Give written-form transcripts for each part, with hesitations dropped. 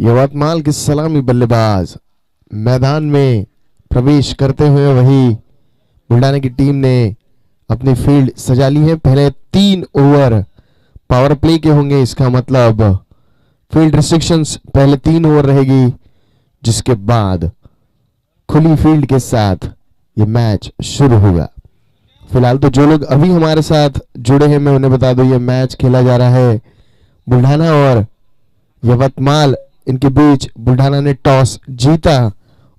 यवतमाल के सलामी बल्लेबाज मैदान में प्रवेश करते हुए वही बुल्ढाना की टीम ने अपनी फील्ड सजा ली है। पहले 3 ओवर पावर प्ले के होंगे, इसका मतलब फील्ड रिस्ट्रिक्शंस पहले 3 ओवर रहेगी, जिसके बाद खुली फील्ड के साथ ये मैच शुरू होगा। फिलहाल तो जो लोग अभी हमारे साथ जुड़े हैं मैं उन्हें बता दूं, ये मैच खेला जा रहा है बुल्ढाना और यवतमाल इनके बीच। बुल्ढाना ने टॉस जीता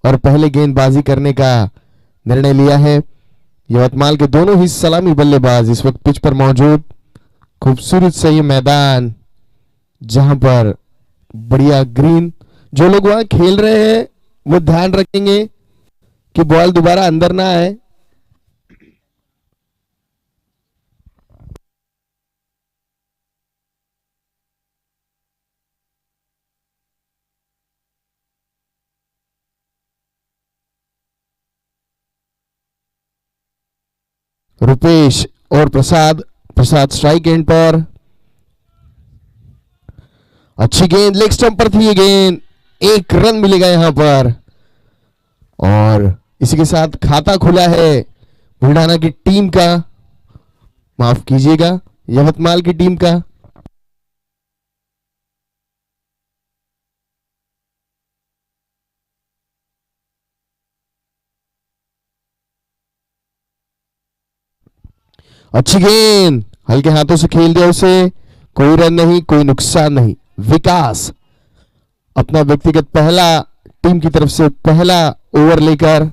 और पहले गेंदबाजी करने का निर्णय लिया है। यवतमाल के दोनों ही सलामी बल्लेबाज इस वक्त पिच पर मौजूद। खूबसूरत सा ये मैदान जहां पर बढ़िया ग्रीन। जो लोग वहां खेल रहे हैं वो ध्यान रखेंगे कि बॉल दोबारा अंदर ना आए। रुपेश और प्रसाद स्ट्राइक एंड पर। अच्छी गेंद लेग स्टंप पर थी ये गेंद, 1 रन मिलेगा यहां पर और इसी के साथ खाता खुला है बुल्ढाना की टीम का, माफ कीजिएगा यवतमाल की टीम का। अच्छी गेंद हल्के हाथों से खेल दिया उसे, कोई रन नहीं, कोई नुकसान नहीं। विकास अपना व्यक्तिगत पहला टीम की तरफ से पहला ओवर लेकर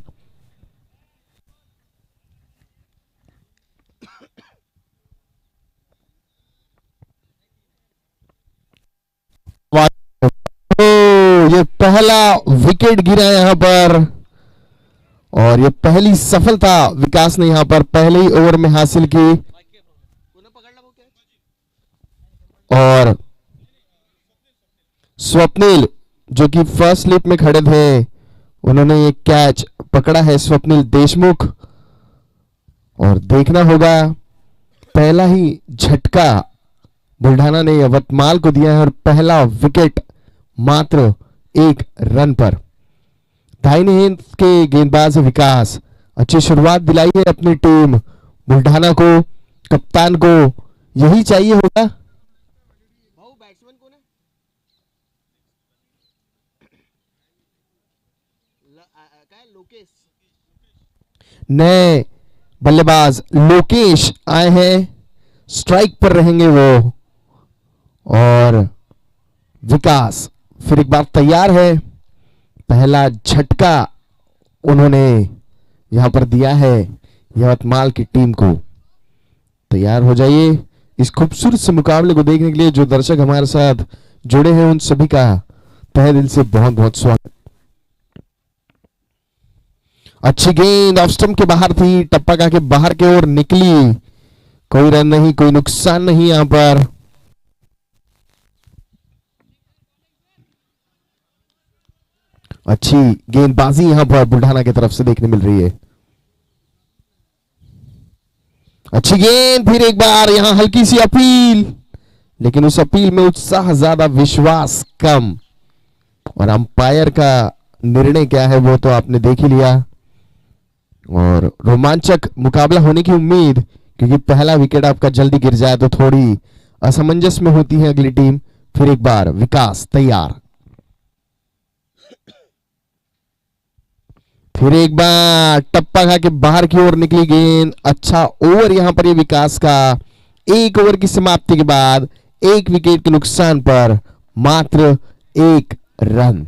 ये पहला विकेट गिरा यहां पर और ये पहली सफलता विकास ने यहां पर पहले ही ओवर में हासिल की। और स्वप्निल जो कि फर्स्ट स्लिप में खड़े थे उन्होंने ये कैच पकड़ा है, स्वप्निल देशमुख। और देखना होगा पहला ही झटका बुल्ढाना ने यवतमाल को दिया है और पहला विकेट मात्र 1 रन पर। दाहिने हाथ के गेंदबाज विकास अच्छी शुरुआत दिलाई है अपनी टीम बुल्ढाना को, कप्तान को यही चाहिए होगा। नए बल्लेबाज लोकेश आए हैं, स्ट्राइक पर रहेंगे वो और विकास फिर एक बार तैयार है। पहला झटका उन्होंने यहां पर दिया है यवतमाल की टीम को। तैयार हो जाइए इस खूबसूरत से मुकाबले को देखने के लिए। जो दर्शक हमारे साथ जुड़े हैं उन सभी का तहे दिल से बहुत बहुत स्वागत। अच्छी गेंद ऑफ स्टंप के बाहर थी, टप्पा के बाहर की ओर निकली, कोई रन नहीं, कोई नुकसान नहीं यहां पर। अच्छी गेंदबाजी यहां पर बुल्ढाना की तरफ से देखने मिल रही है। अच्छी गेंद फिर एक बार, यहां हल्की सी अपील, लेकिन उस अपील में उत्साह ज्यादा, विश्वास कम। और अंपायर का निर्णय क्या है वो तो आपने देख ही लिया। और रोमांचक मुकाबला होने की उम्मीद, क्योंकि पहला विकेट आपका जल्दी गिर जाए तो थोड़ी असमंजस में होती है अगली टीम। फिर एक बार विकास तैयार, फिर एक बार टप्पा खा के बाहर की ओर निकली गेंद। अच्छा ओवर यहां पर ये विकास का। 1 ओवर की समाप्ति के बाद 1 विकेट के नुकसान पर मात्र 1 रन।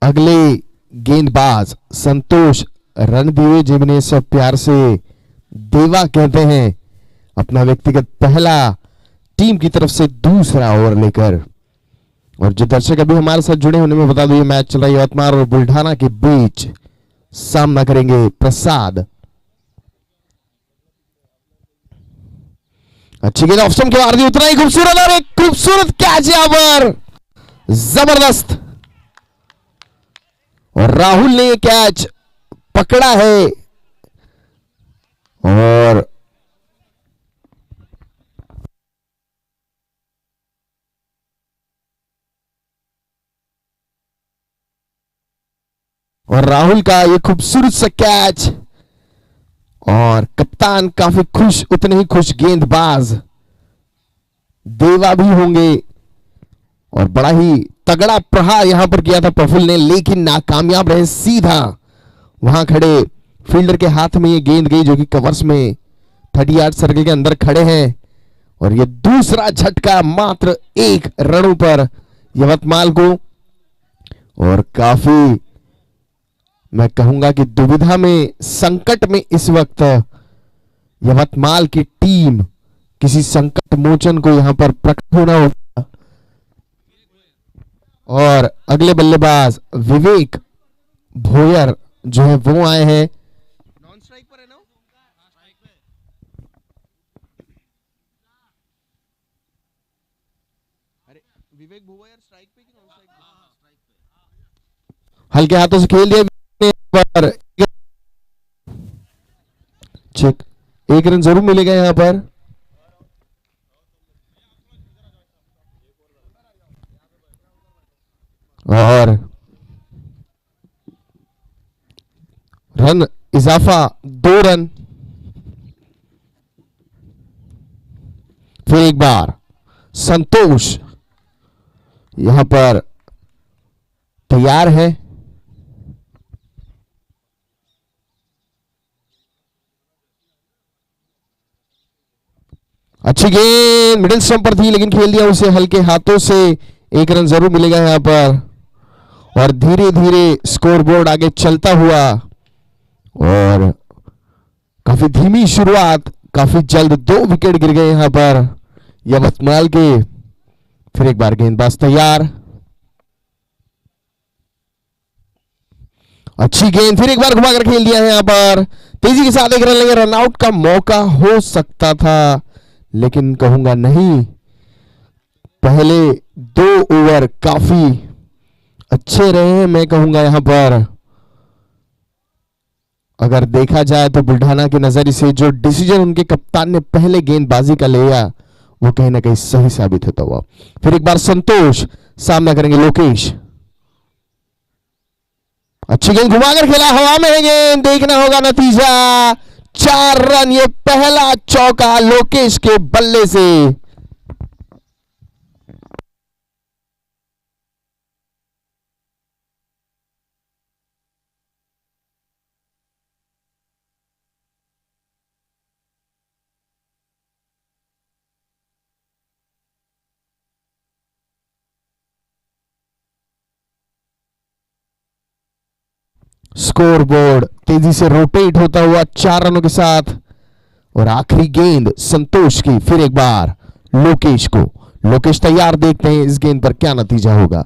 अगले गेंदबाज संतोष रणदीवे, जिन्हें सब प्यार से देवा कहते हैं, अपना व्यक्तिगत पहला टीम की तरफ से दूसरा ओवर लेकर। और जो दर्शक अभी हमारे साथ जुड़े होने में बता दो, ये मैच चल रहा है यवतमाल और बुल्ढाना के बीच। सामना करेंगे प्रसाद। अच्छी गेंद ऑफ स्टंप के बाहर दी, उतना ही खूबसूरत और एक खूबसूरत कैच यहां पर। जबरदस्त। और राहुल ने कैच पकड़ा है और राहुल का ये खूबसूरत सा कैच। और कप्तान काफी खुश, उतने ही खुश गेंदबाज देवा भी होंगे। और बड़ा ही तगड़ा प्रहार यहां पर किया था प्रफुल्ल ने, लेकिन नाकामयाब रहे। सीधा वहां खड़े फील्डर के हाथ में ये गेंद गई, जो कि कवर्स में 30 यार्ड सर्कल के अंदर खड़े हैं। और ये दूसरा झटका मात्र 1 रनों पर यवतमाल को। और काफी मैं कहूंगा कि दुविधा में, संकट में इस वक्त यवतमाल की टीम, किसी संकट मोचन को यहां पर प्रकट होना होगा। और अगले बल्लेबाज विवेक भोयर जो है वो आए हैं। नॉन स्ट्राइक पर है ना? अरे विवेक भोयर स्ट्राइक पे कि नॉन स्ट्राइक पे? हल्के हाथों से खेल दिया पर चेक, 1 रन जरूर मिलेगा यहां पर। और रन इजाफा 2 रन। फिर एक बार संतोष यहां पर तैयार है। अच्छी गेंद मिडिल स्टंप पर थी, लेकिन खेल दिया उसे हल्के हाथों से। 1 रन जरूर मिलेगा यहां पर। और धीरे धीरे स्कोरबोर्ड आगे चलता हुआ, और काफी धीमी शुरुआत, काफी जल्द 2 विकेट गिर गए यहां पर यवतमाल के। फिर एक बार गेंदबाज तैयार। अच्छी गेंद, फिर एक बार घुमाकर खेल दिया है यहां पर। तेजी के साथ 1 रन लेंगे, रनआउट का मौका हो सकता था, लेकिन कहूंगा नहीं। पहले 2 ओवर काफी अच्छे रहे हैं, मैं कहूंगा यहां पर। अगर देखा जाए तो बुल्ढाना के नजरिए से जो डिसीजन उनके कप्तान ने पहले गेंदबाजी का लिया, वो कहीं ना कहीं सही साबित होता हुआ। फिर एक बार संतोष, सामना करेंगे लोकेश। अच्छी गेंद घुमाकर खेला, हवा में है गेंद, देखना होगा नतीजा। 4 रन, ये पहला चौका लोकेश के बल्ले से। स्कोरबोर्ड तेजी से रोटेट होता हुआ 4 रनों के साथ। और आखिरी गेंद संतोष की, फिर एक बार लोकेश को। लोकेश तैयार, देखते हैं इस गेंद पर क्या नतीजा होगा।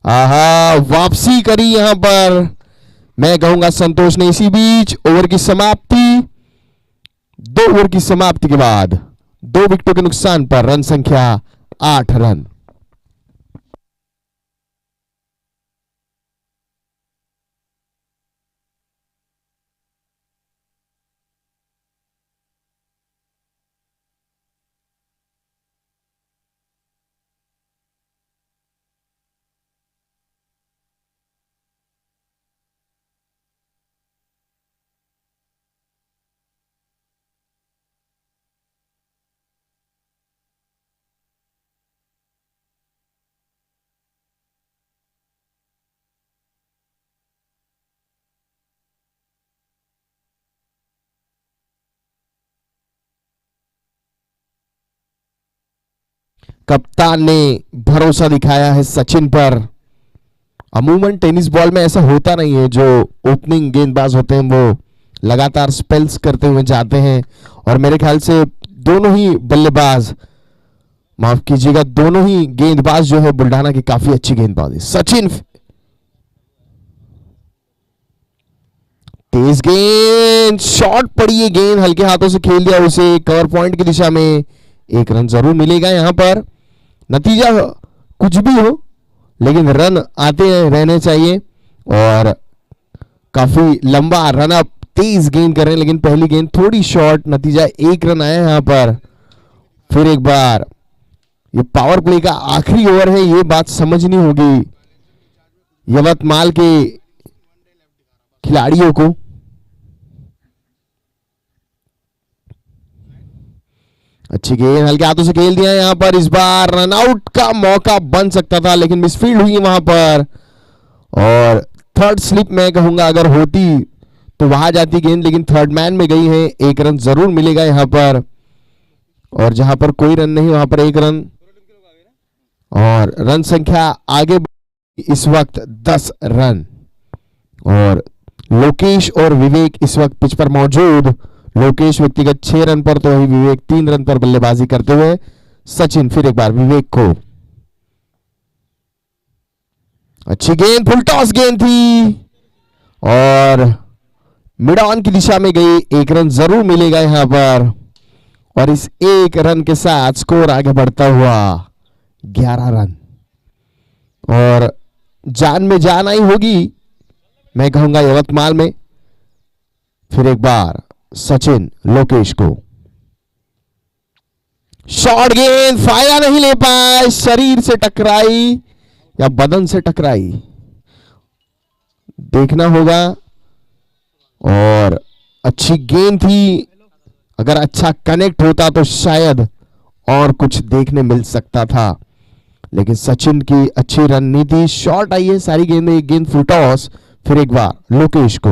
आहा, वापसी करी यहां पर, मैं कहूंगा संतोष ने। इसी बीच ओवर की समाप्ति, 2 ओवर की समाप्ति के बाद 2 विकेटों के नुकसान पर रन संख्या 8 रन। कप्तान ने भरोसा दिखाया है सचिन पर। अमूमन टेनिस बॉल में ऐसा होता नहीं है, जो ओपनिंग गेंदबाज होते हैं वो लगातार स्पेल्स करते हुए जाते हैं। और मेरे ख्याल से दोनों ही बल्लेबाज, माफ कीजिएगा, दोनों ही गेंदबाज जो है बुल्ढाना की काफी अच्छी गेंदबाज है। सचिन, तेज गेंद, शॉट पड़ी है गेंद, हल्के हाथों से खेल दिया उसे कवर पॉइंट की दिशा में। एक रन जरूर मिलेगा यहां पर। नतीजा कुछ भी हो लेकिन रन आते रहने चाहिए। और काफी लंबा रन अप, तेज गेंद कर रहे हैं लेकिन पहली गेंद थोड़ी शॉर्ट, नतीजा 1 रन आया यहां पर। फिर एक बार ये पावर प्ले का आखिरी ओवर है, ये बात समझनी होगी यवतमाल के खिलाड़ियों को। अच्छी गेंद हल्के हाथों से खेल दिया यहां पर। इस बार रन आउट का मौका बन सकता था लेकिन मिसफील्ड हुई वहां पर। और थर्ड स्लिप मैं कहूंगा अगर होती तो वहां जाती गेंद, लेकिन थर्ड मैन में गई है। 1 रन जरूर मिलेगा यहां पर। और जहां पर कोई रन नहीं वहां पर 1 रन। और रन संख्या आगे इस वक्त 10 रन। और लोकेश और विवेक इस वक्त पिच पर मौजूद। लोकेश व्यक्तिगत 6 रन पर तो वही विवेक 3 रन पर बल्लेबाजी करते हुए। सचिन फिर एक बार विवेक को। अच्छी गेंद, फुल टॉस गेंद थी और मिड ऑन की दिशा में गई। 1 रन जरूर मिलेगा यहां पर। और इस 1 रन के साथ स्कोर आगे बढ़ता हुआ 11 रन। और जान में जान आई होगी मैं कहूंगा यवतमाल में। फिर एक बार सचिन लोकेश को। शॉर्ट गेंद, फायदा नहीं ले पाए, शरीर से टकराई या बदन से टकराई, देखना होगा। और अच्छी गेंद थी, अगर अच्छा कनेक्ट होता तो शायद और कुछ देखने मिल सकता था, लेकिन सचिन की अच्छी रणनीति। शॉर्ट आई है सारी गेंद में, 1 गेंद फुल टॉस। फिर एक बार लोकेश को।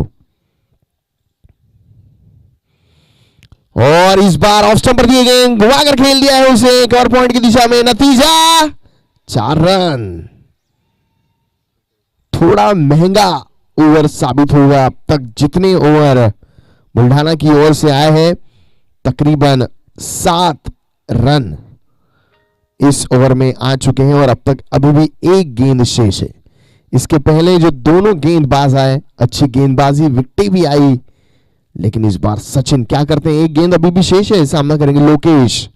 और इस बार ऑफ स्टंप पर दिए गेंद घुमाकर खेल दिया है उसे कवर पॉइंट की दिशा में। नतीजा 4 रन। थोड़ा महंगा ओवर साबित होगा। अब तक जितने ओवर बुल्ढाना की ओर से आए हैं तकरीबन 7 रन इस ओवर में आ चुके हैं और अब तक अभी भी 1 गेंद शेष है। इसके पहले जो दोनों गेंदबाज आए, अच्छी गेंदबाजी, विकेटें भी आई, लेकिन इस बार सचिन क्या करते हैं, 1 गेंद अभी भी शेष है, सामना करेंगे लोकेश।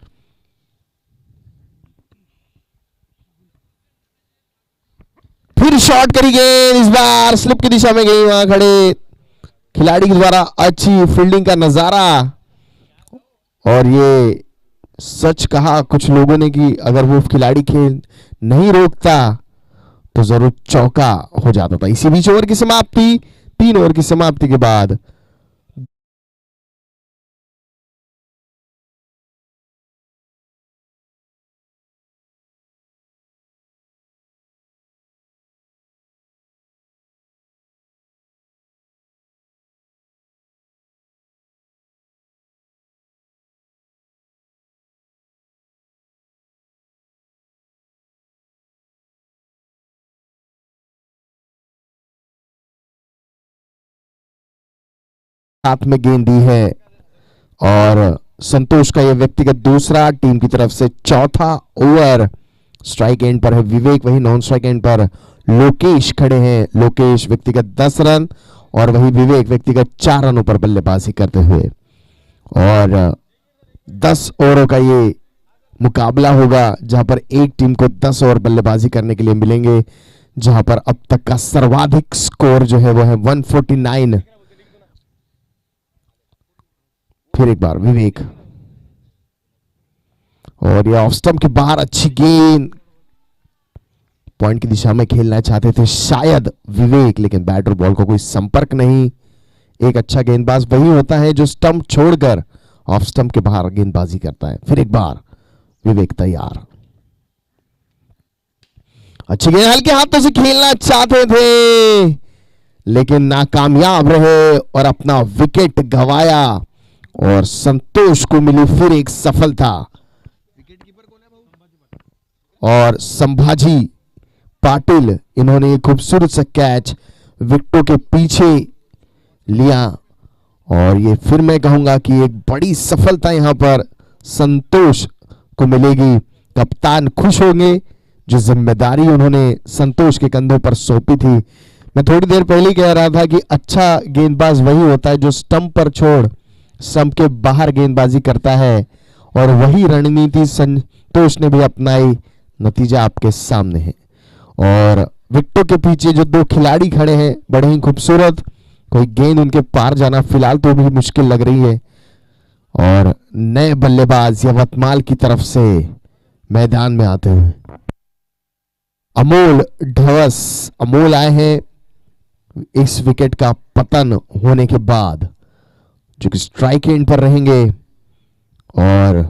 फिर शॉट करी गेंद, इस बार स्लिप की दिशा में गई, वहां खड़े खिलाड़ी के द्वारा अच्छी फील्डिंग का नजारा। और ये सच कहा कुछ लोगों ने कि अगर वो खिलाड़ी खेल नहीं रोकता तो जरूर चौका हो जाता था। इसी बीच ओवर की समाप्ति, 3 ओवर की समाप्ति के बाद साथ में गेंद दी है। और संतोष का यह व्यक्तिगत दूसरा, टीम की तरफ से चौथा ओवर। स्ट्राइक एंड पर है विवेक, वही नॉन स्ट्राइक एंड पर लोकेश खड़े हैं। लोकेश व्यक्तिगत 10 रन और वही विवेक व्यक्तिगत 4 रनों पर बल्लेबाजी करते हुए। और 10 ओवरों का ये मुकाबला होगा जहां पर एक टीम को 10 ओवर बल्लेबाजी करने के लिए मिलेंगे, जहां पर अब तक का सर्वाधिक स्कोर जो है वो है 149। फिर एक बार विवेक, और ये ऑफ स्टंप के बाहर अच्छी गेंद, पॉइंट की दिशा में खेलना चाहते थे शायद विवेक, लेकिन बैट और बॉल को कोई संपर्क नहीं। एक अच्छा गेंदबाज वही होता है जो स्टंप छोड़कर ऑफ स्टंप के बाहर गेंदबाजी करता है। फिर एक बार विवेक तैयार, अच्छी गेंद, हल्के हाथों से खेलना चाहते थे लेकिन नाकामयाब रहे और अपना विकेट गंवाया। और संतोष को मिली फिर एक सफलता। और संभाजी पाटिल, इन्होंने एक खूबसूरत सा कैच विकेटों के पीछे लिया। और ये फिर मैं कहूंगा कि एक बड़ी सफलता यहां पर संतोष को मिलेगी। कप्तान खुश होंगे, जो जिम्मेदारी उन्होंने संतोष के कंधों पर सौंपी थी। मैं थोड़ी देर पहले कह रहा था कि अच्छा गेंदबाज वही होता है जो स्टंप पर छोड़ स्टंप के बाहर गेंदबाजी करता है। और वही रणनीति संतोष ने भी अपनाई। नतीजा आपके सामने है। और विकेटों के पीछे जो दो खिलाड़ी खड़े हैं बड़े ही खूबसूरत, कोई गेंद उनके पार जाना फिलहाल तो भी मुश्किल लग रही है। और नए बल्लेबाज यवतमाल की तरफ से मैदान में आते हुए अमोल ढवस। अमोल आए हैं इस विकेट का पतन होने के बाद, जो कि स्ट्राइक एंड पर रहेंगे और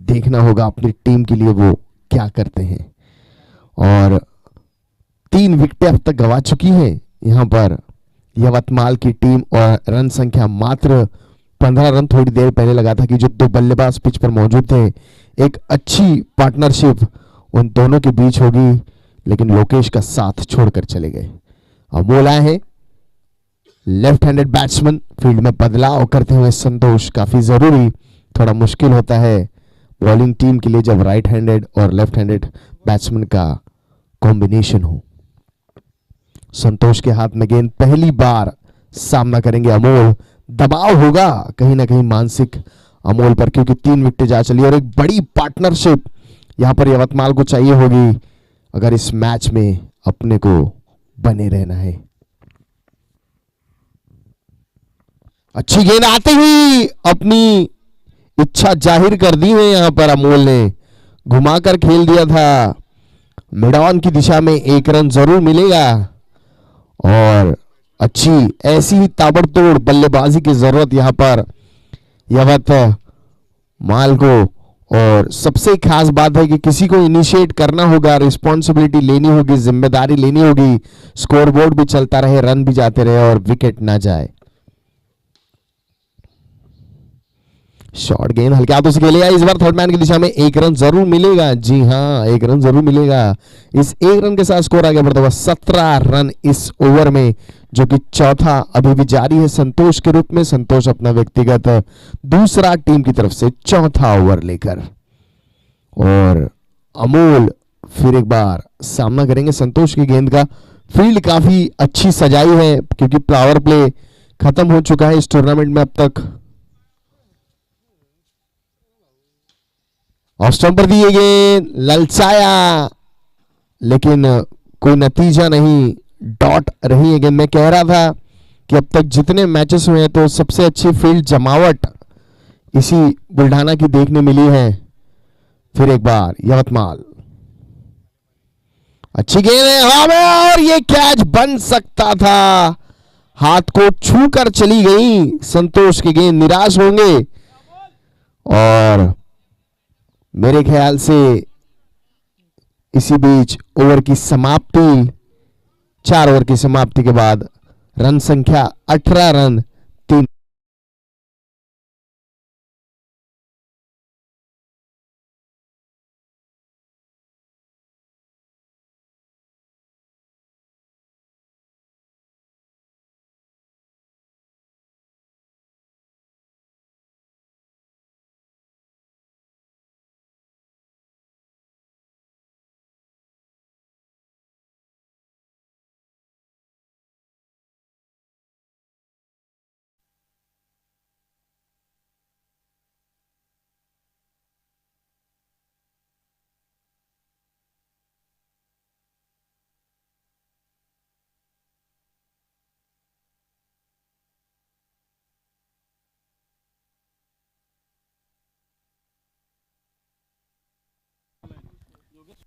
देखना होगा अपनी टीम के लिए वो क्या करते हैं। और 3 विकेटें अब तक गंवा चुकी हैं यहां पर यवतमाल की टीम और रन संख्या मात्र 15 रन थोड़ी देर पहले लगा था कि जो 2 बल्लेबाज पिच पर मौजूद थे, एक अच्छी पार्टनरशिप उन दोनों के बीच होगी, लेकिन लोकेश का साथ छोड़कर चले गए। अमोल आए हैं लेफ्ट हैंडेड बैट्समैन। फील्ड में बदलाव करते हुए संतोष, काफी जरूरी, थोड़ा मुश्किल होता है बॉलिंग टीम के लिए जब राइट हैंडेड और लेफ्ट हैंडेड बैट्समैन का कॉम्बिनेशन हो। संतोष के हाथ में गेंद, पहली बार सामना करेंगे अमोल। दबाव होगा कहीं ना कहीं मानसिक अमोल पर, क्योंकि 3 विकेटें जा चली और एक बड़ी पार्टनरशिप यहां पर यवतमाल को चाहिए होगी अगर इस मैच में अपने को बने रहना है। अच्छी गेंद आते ही अपनी इच्छा जाहिर कर दी है यहां पर अमोल ने, घुमाकर खेल दिया था। मिड ऑन की दिशा में 1 रन जरूर मिलेगा और अच्छी ऐसी ही ताबड़तोड़ बल्लेबाजी की जरूरत यहां पर यवतमाल को। और सबसे खास बात है कि किसी को इनिशिएट करना होगा, रिस्पॉन्सिबिलिटी लेनी होगी, जिम्मेदारी लेनी होगी, स्कोरबोर्ड भी चलता रहे, रन भी जाते रहे और विकेट ना जाए। शॉर्ट गेंद हल्के हाथों से खेलेगा इस बार थर्ड मैन की दिशा में, 1 रन जरूर मिलेगा। जी हां, 1 रन जरूर मिलेगा। इस 1 रन के साथ स्कोर आगे बढ़ता हुआ 17 रन इस ओवर में, जो कि चौथा अभी भी जारी है संतोष के रूप में। संतोष अपना व्यक्तिगत दूसरा टीम की तरफ से चौथा ओवर लेकर, और अमोल फिर एक बार सामना करेंगे संतोष की गेंद का। फील्ड काफी अच्छी सजाई है क्योंकि पावर प्ले खत्म हो चुका है इस टूर्नामेंट में अब तक। ऑफ स्टंप पर दिए गेंद, ललचाया लेकिन कोई नतीजा नहीं, डॉट रही है गेंद। मैं कह रहा था कि अब तक जितने मैचेस हुए हैं तो सबसे अच्छी फील्ड जमावट इसी बुल्ढाना की देखने मिली है। फिर एक बार यवतमाल, अच्छी गेंद है हवा में और ये कैच बन सकता था, हाथ को छू कर चली गई संतोष की गेंद। निराश होंगे और मेरे ख्याल से इसी बीच ओवर की समाप्ति, 4 ओवर की समाप्ति के बाद रन संख्या 18 रन 3।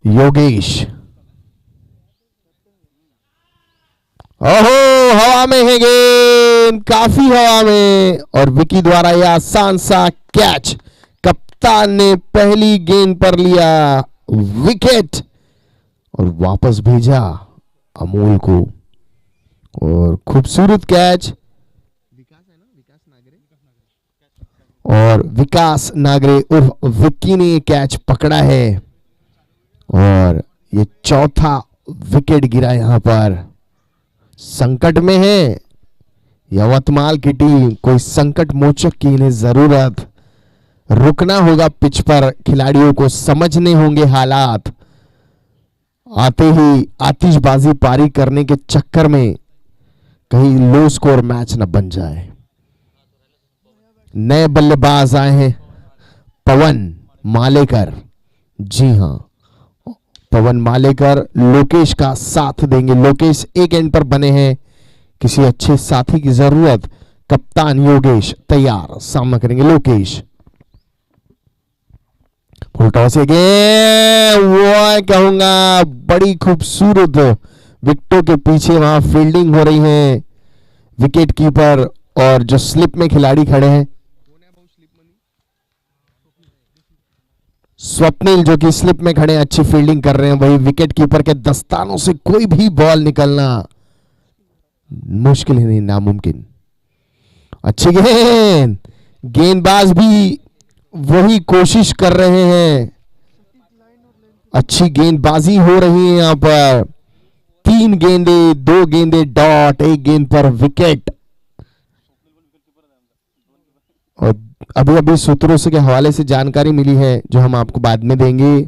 योगेश, ओहो हवा में है गेंद, काफी हवा में, और विकी द्वारा यह आसान सा कैच। कप्तान ने पहली गेंद पर लिया विकेट और वापस भेजा अमोल को, और खूबसूरत कैच। और विकास नागरे उर्फ विक्की ने कैच पकड़ा है और ये चौथा विकेट गिरा यहां पर। संकट में है यवतमाल की टीम, कोई संकट मोचक की इन्हें जरूरत। रुकना होगा पिच पर, खिलाड़ियों को समझने होंगे हालात। आते ही आतिशबाजी पारी करने के चक्कर में कहीं लो स्कोर मैच न बन जाए। नए बल्लेबाज आए हैं पवन, मालेकर, जी हां, पवन मालेकर लोकेश का साथ देंगे। लोकेश एक एंड पर बने हैं, किसी अच्छे साथी की जरूरत। कप्तान योगेश तैयार, सामना करेंगे लोकेश। फुल टॉस वो कहूंगा बड़ी खूबसूरत विकेटों के पीछे वहां फील्डिंग हो रही है। विकेट कीपर और जो स्लिप में खिलाड़ी खड़े हैं, स्वप्निल जो कि स्लिप में खड़े हैं, अच्छी फील्डिंग कर रहे हैं। वही विकेट कीपर के दस्तानों से कोई भी बॉल निकलना मुश्किल ही नहीं, नामुमकिन। अच्छी गेंद, गेंदबाज भी वही कोशिश कर रहे हैं। अच्छी गेंदबाजी हो रही है यहां पर। 3 गेंदे, 2 गेंदे डॉट, 1 गेंद पर विकेट। और अभी अभी सूत्रों से के हवाले से जानकारी मिली है जो हम आपको बाद में देंगे।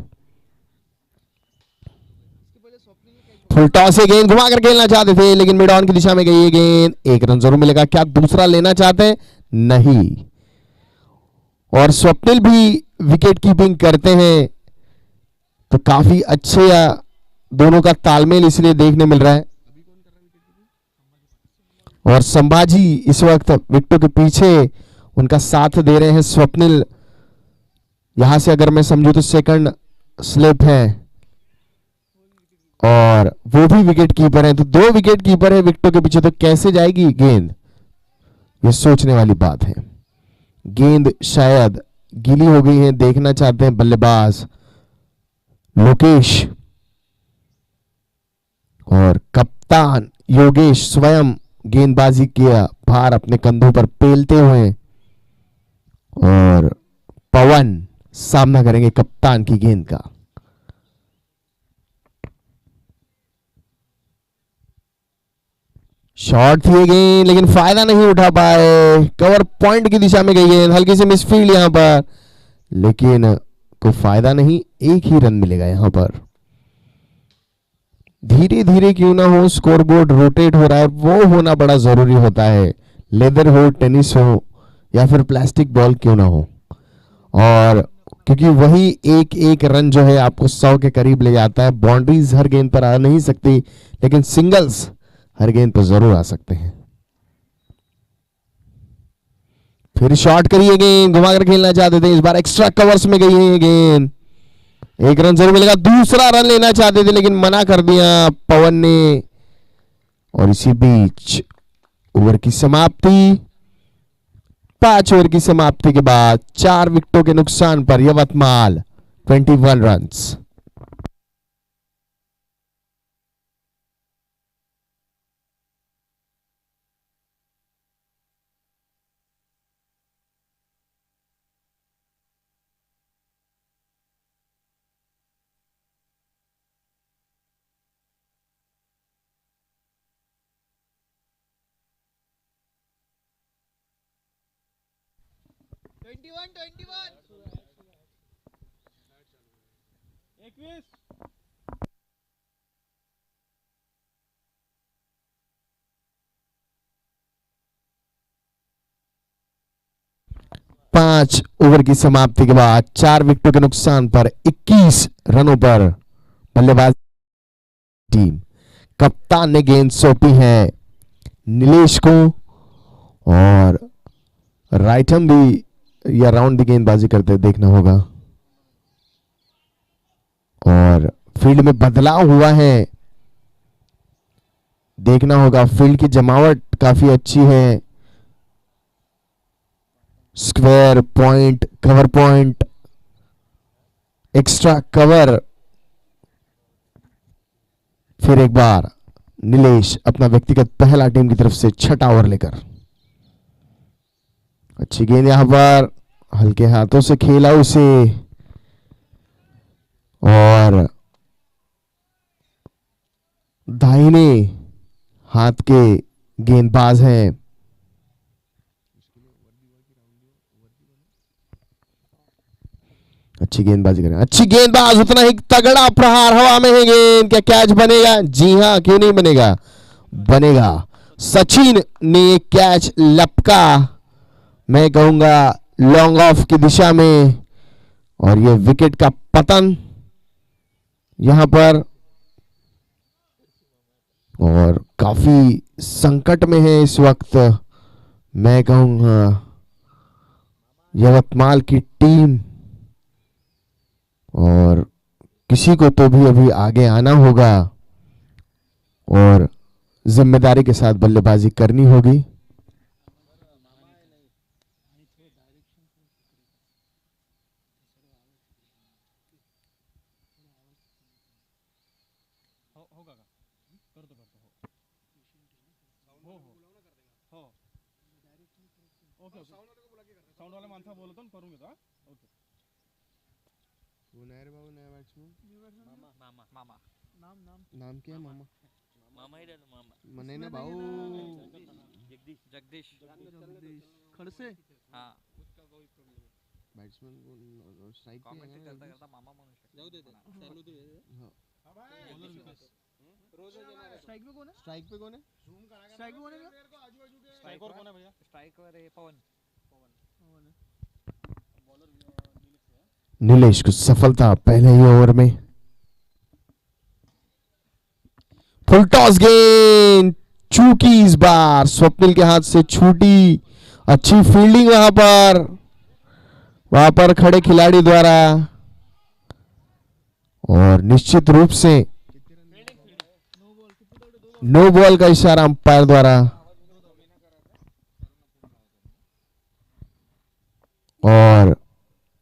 फुल टॉस से गेंद घुमा कर खेलना चाहते थे, लेकिन मिड ऑन की दिशा में गई ये गेंद। 1 रन जरूर मिलेगा। क्या दूसरा लेना चाहते हैं? नहीं। और स्वप्निल भी विकेट कीपिंग करते हैं, तो काफी अच्छे दोनों का तालमेल इसलिए देखने मिल रहा है। और संभाजी इस वक्त विकेटों के पीछे उनका साथ दे रहे हैं। स्वप्निल यहां से अगर मैं समझू तो सेकंड स्लिप है, और वो भी विकेट कीपर है, तो 2 विकेट कीपर है विकेटों के पीछे, तो कैसे जाएगी गेंद, ये सोचने वाली बात है। गेंद शायद गीली हो गई है, देखना चाहते हैं बल्लेबाज लोकेश। और कप्तान योगेश स्वयं गेंदबाजी किया भार अपने कंधों पर पेलते हुए, और पवन सामना करेंगे कप्तान की गेंद का। शॉट थी गेंद, लेकिन फायदा नहीं उठा पाए। कवर पॉइंट की दिशा में गई गेंद, हल्की सी मिसफील्ड यहां पर, लेकिन कोई फायदा नहीं। 1 ही रन मिलेगा यहां पर। धीरे धीरे क्यों ना हो, स्कोरबोर्ड रोटेट हो रहा है, वो होना बड़ा जरूरी होता है। लेदर हो, टेनिस हो, या फिर प्लास्टिक बॉल क्यों ना हो। और क्योंकि वही एक रन जो है आपको 100 के करीब ले जाता है। बाउंड्रीज हर गेंद पर आ नहीं सकती, लेकिन सिंगल्स हर गेंद पर जरूर आ सकते हैं। फिर शॉट करिए गेंद, घुमाकर खेलना चाहते थे, इस बार एक्स्ट्रा कवर्स में गई है गेंद। 1 रन जरूर मिलेगा। दूसरा रन लेना चाहते थे, लेकिन मना कर दिया पवन ने। और इसी बीच ओवर की समाप्ति। 5 ओवर की समाप्ति के बाद 4 विकेटों के नुकसान पर यवतमाल 21 रन्स। पांच ओवर की समाप्ति के बाद 4 विकेटों के नुकसान पर 21 रनों पर बल्लेबाज टीम। कप्तान ने गेंद सौंपी है नीलेश को, और राइटम भी या राउंड दी गेंदबाजी करते देखना होगा। और फील्ड में बदलाव हुआ है, देखना होगा। फील्ड की जमावट काफी अच्छी है। Square point, cover point, extra cover. फिर एक बार नीलेश अपना व्यक्तिगत पहला टीम की तरफ से 6ठा ओवर लेकर। अच्छी गेंद यहां पर, हल्के हाथों से खेला उसे, और दाहिने हाथ के गेंदबाज हैं। अच्छी गेंदबाजी करें, अच्छी गेंदबाज, उतना ही तगड़ा प्रहार, हवा में है गेंद। क्या कैच बनेगा? जी हां, क्यों नहीं बनेगा, बनेगा। सचिन ने कैच लपका, मैं कहूंगा लॉन्ग ऑफ की दिशा में, और ये विकेट का पतन यहां पर, और काफी संकट में है इस वक्त मैं कहूंगा यवतमाल की टीम, और किसी को तो भी अभी आगे आना होगा और जिम्मेदारी के साथ बल्लेबाजी करनी होगी। नाम क्या है मामा? मामा ही डालो मामा। मने ना भाऊ जगदीश जगदीश खड़से हाँ बैट्समैन को स्ट्राइक पे कमेंट्री है करता ना। करता मामा म्हणू शकतो जाऊ दे ते चालू दे हाँ। बॉलर विकास स्ट्राइक पे कौन है स्ट्राइक पे कौन है? स्ट्राइक पे कौन है स्ट्राइक और कौन है भैया? स्ट्राइक वर है पवन। नीलेश को सफलता पहले ही ओवर में। फुल टॉस गेंद चूकी इस बार स्वप्निल के हाथ से छूटी। अच्छी फील्डिंग वहां पर खड़े खिलाड़ी द्वारा, और निश्चित रूप से नो बॉल का इशारा अंपायर द्वारा, और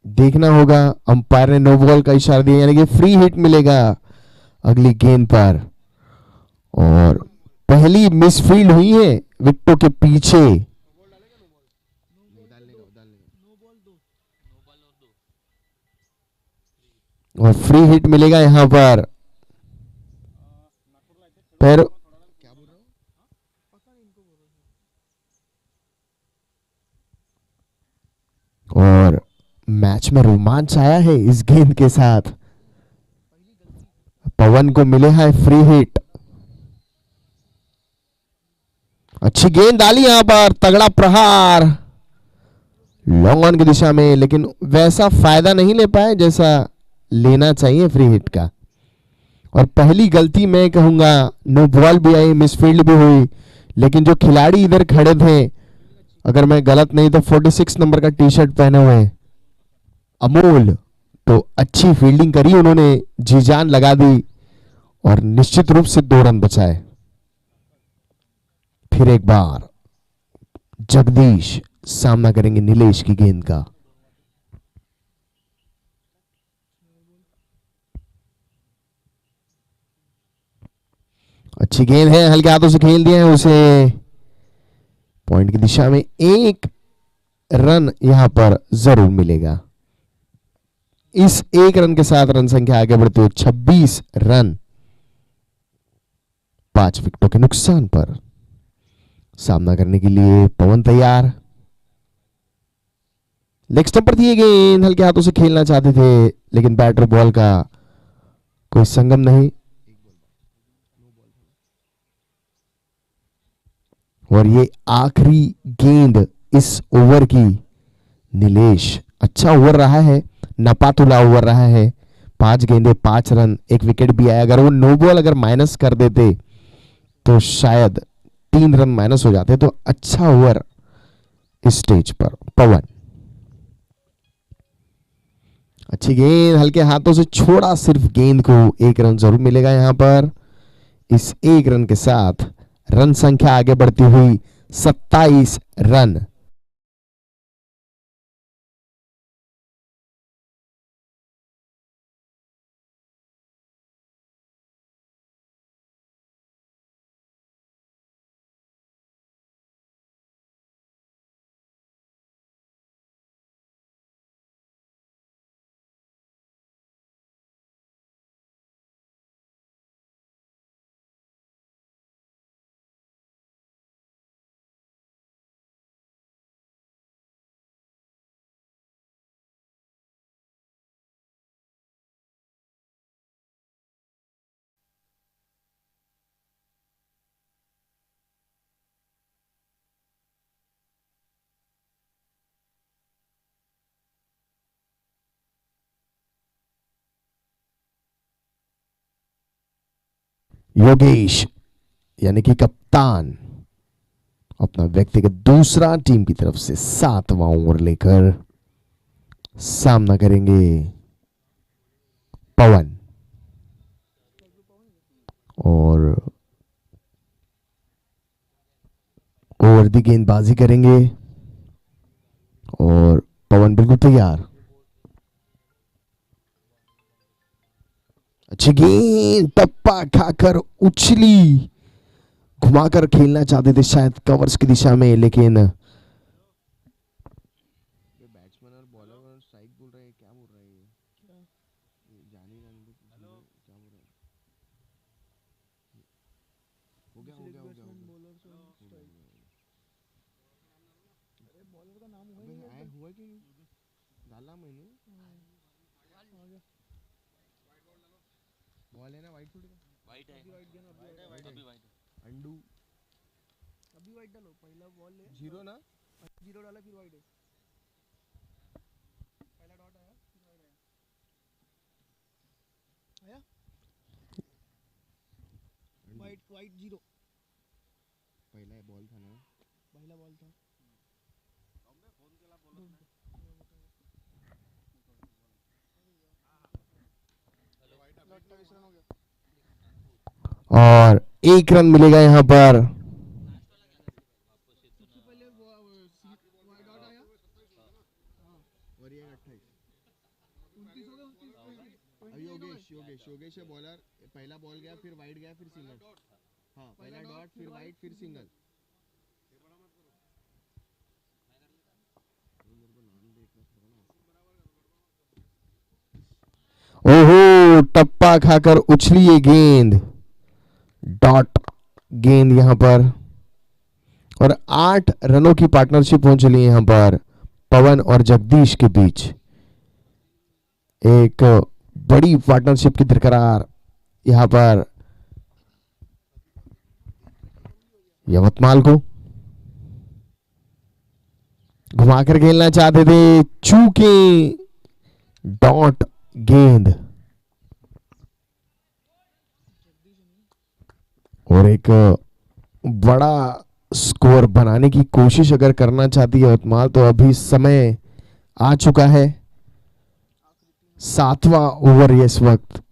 देखना होगा अंपायर ने नो बॉल का इशारा दिया यानी कि फ्री हिट मिलेगा अगली गेंद पर। और पहली मिसफील्ड हुई है विकेटों के पीछे, और फ्री हिट मिलेगा यहां पर। पर और मैच में रोमांच आया है इस गेंद के साथ। पवन को मिले है फ्री हिट। अच्छी गेंद डाली यहां पर, तगड़ा प्रहार लॉन्ग ऑन की दिशा में, लेकिन वैसा फायदा नहीं ले पाए जैसा लेना चाहिए फ्री हिट का। और पहली गलती मैं कहूंगा, नो बॉल भी आई, मिसफील्ड भी हुई, लेकिन जो खिलाड़ी इधर खड़े थे, अगर मैं गलत नहीं तो 46 नंबर का टी शर्ट पहने हुए अमोल, तो अच्छी फील्डिंग करी उन्होंने, जी जान लगा दी और निश्चित रूप से 2 रन बचाए। फिर एक बार जगदीश सामना करेंगे नीलेश की गेंद का। अच्छी गेंद है, हल्के हाथों से खेल दिए हैं उसे पॉइंट की दिशा में। 1 रन यहां पर जरूर मिलेगा। इस 1 रन के साथ रन संख्या आगे बढ़ती हुई 26 रन 5 विकेटों के नुकसान पर। सामना करने के लिए पवन तैयार। लेग स्टंप पर थी ये गेंद, हल्के हाथों से खेलना चाहते थे, लेकिन बैटर बॉल का कोई संगम नहीं। और ये आखिरी गेंद इस ओवर की। नीलेश अच्छा ओवर रहा है, नपातुला ओवर रहा है, 5 गेंदे 5 रन, 1 विकेट भी आया। अगर वो नो बॉल अगर माइनस कर देते तो शायद 3 रन माइनस हो जाते। तो अच्छा ओवर इस स्टेज पर। पवन अच्छी गेंद, हल्के हाथों से छोड़ा सिर्फ गेंद को, 1 रन जरूर मिलेगा यहां पर। इस 1 रन के साथ रन संख्या आगे बढ़ती हुई 27 रन। योगेश यानी कि कप्तान अपना व्यक्तिगत दूसरा टीम की तरफ से 7वां ओवर लेकर सामना करेंगे पवन। और ओवर दी गेंदबाजी करेंगे और पवन बिल्कुल तैयार। अच्छी गेंद, टप्पा खाकर उछली, घुमाकर खेलना चाहते थे शायद कवर्स की दिशा में, लेकिन बैट्समैन और बॉलर स्ट्राइक बोल रहे हैं, क्या बोल रहे हैं जानी क्या बोल रहे हैं? हो गया बॉलर का नाम हुआ कि डाला मैंने। बॉल है ना, वाइट थोड़ी ना, वाइट है, अभी वाइट है। अंडू अभी वाइट डालो, पहला बॉल ले, जीरो ना, जीरो डाला फिर वाइट है, पहला डॉट आया फिर वाइट आया, वाइट वाइट जीरो, पहला बॉल था ना, पहला बॉल था। और 1 रन मिलेगा यहाँ पर। योगेश है बॉलर, पहला बॉल गया फिर वाइड गया फिर सिंगल, हाँ पहला डॉट फिर वाइड फिर सिंगल। ओहो, टप्पा खाकर उछली ये गेंद, डॉट गेंद यहां पर। और 8 रनों की पार्टनरशिप हो चली है यहां पर पवन और जगदीश के बीच। एक बड़ी पार्टनरशिप की दरकरार यहां पर यवतमाल को। घुमाकर खेलना चाहते थे, चूके डॉट गेंद। और एक बड़ा स्कोर बनाने की कोशिश अगर करना चाहती है यवतमाल तो अभी समय आ चुका है। 7वां ओवर है इस वक्त।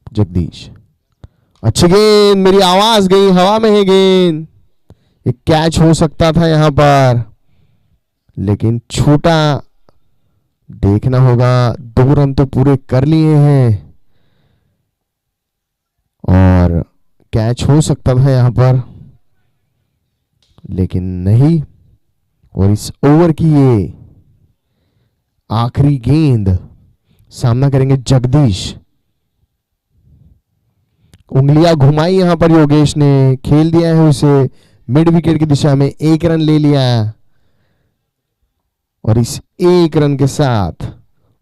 जगदीश, अच्छी गेंद, मेरी आवाज गई, हवा में है गेंद, एक कैच हो सकता था यहां पर, लेकिन छोटा देखना होगा। 2 रन तो पूरे कर लिए हैं और कैच हो सकता था यहां पर, लेकिन नहीं। और इस ओवर की ये आखिरी गेंद, सामना करेंगे जगदीश। उंगलियां घुमाई यहां पर योगेश ने, खेल दिया है उसे मिड विकेट की दिशा में, 1 रन ले लिया। और इस 1 रन के साथ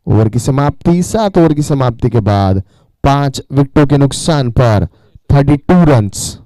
ओवर की समाप्ति, 7 ओवर की समाप्ति के बाद 5 विकेटों के नुकसान पर 32 रन्स।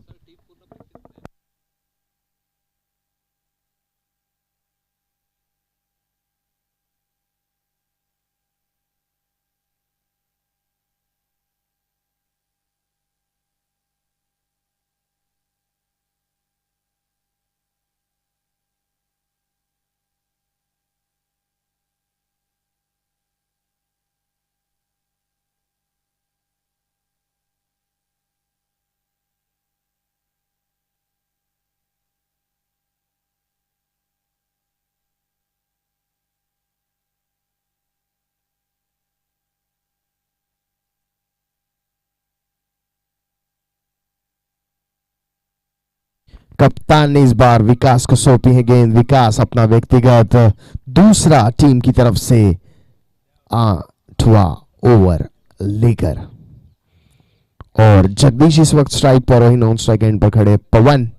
कप्तान ने इस बार विकास को सौंपी है गेंद। विकास अपना व्यक्तिगत दूसरा टीम की तरफ से 8वां ओवर लेकर। और जगदीश इस वक्त स्ट्राइक पर, वही नॉन स्ट्राइक एंड पर खड़े पवन।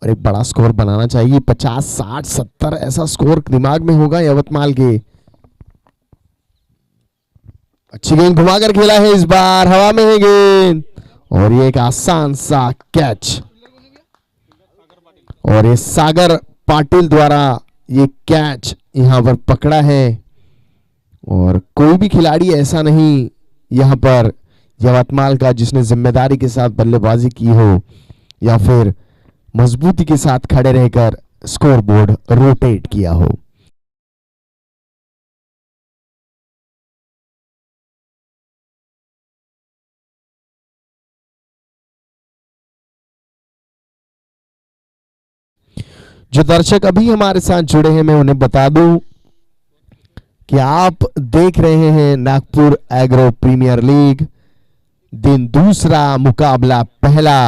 और एक बड़ा स्कोर बनाना चाहिए, 50, 60, 70 ऐसा स्कोर दिमाग में होगा यवतमाल के। अच्छी गेंद घुमाकर खेला है इस बार, हवा में है गेंद और ये एक आसान सा कैच। और ये सागर पाटिल द्वारा ये कैच यहां पर पकड़ा है। और कोई भी खिलाड़ी ऐसा नहीं यहाँ पर यवतमाल का जिसने जिम्मेदारी के साथ बल्लेबाजी की हो या फिर मजबूती के साथ खड़े रहकर स्कोरबोर्ड रोटेट किया हो। जो दर्शक अभी हमारे साथ जुड़े हैं मैं उन्हें बता दूं कि आप देख रहे हैं नागपुर एग्रो प्रीमियर लीग। दिन दूसरा मुकाबला पहला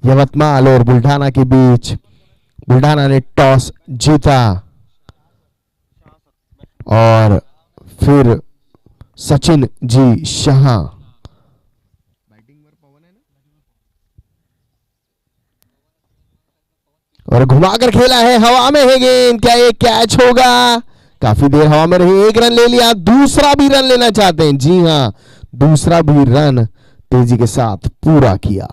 यवतमाल और बुल्ढाना के बीच। बुल्ढाना ने टॉस जीता और फिर सचिन जी शाह और घुमाकर खेला है, हवा में है गेंद, क्या ये कैच होगा? काफी देर हवा में रही, एक रन ले लिया, दूसरा भी रन लेना चाहते हैं। जी हां, दूसरा भी रन तेजी के साथ पूरा किया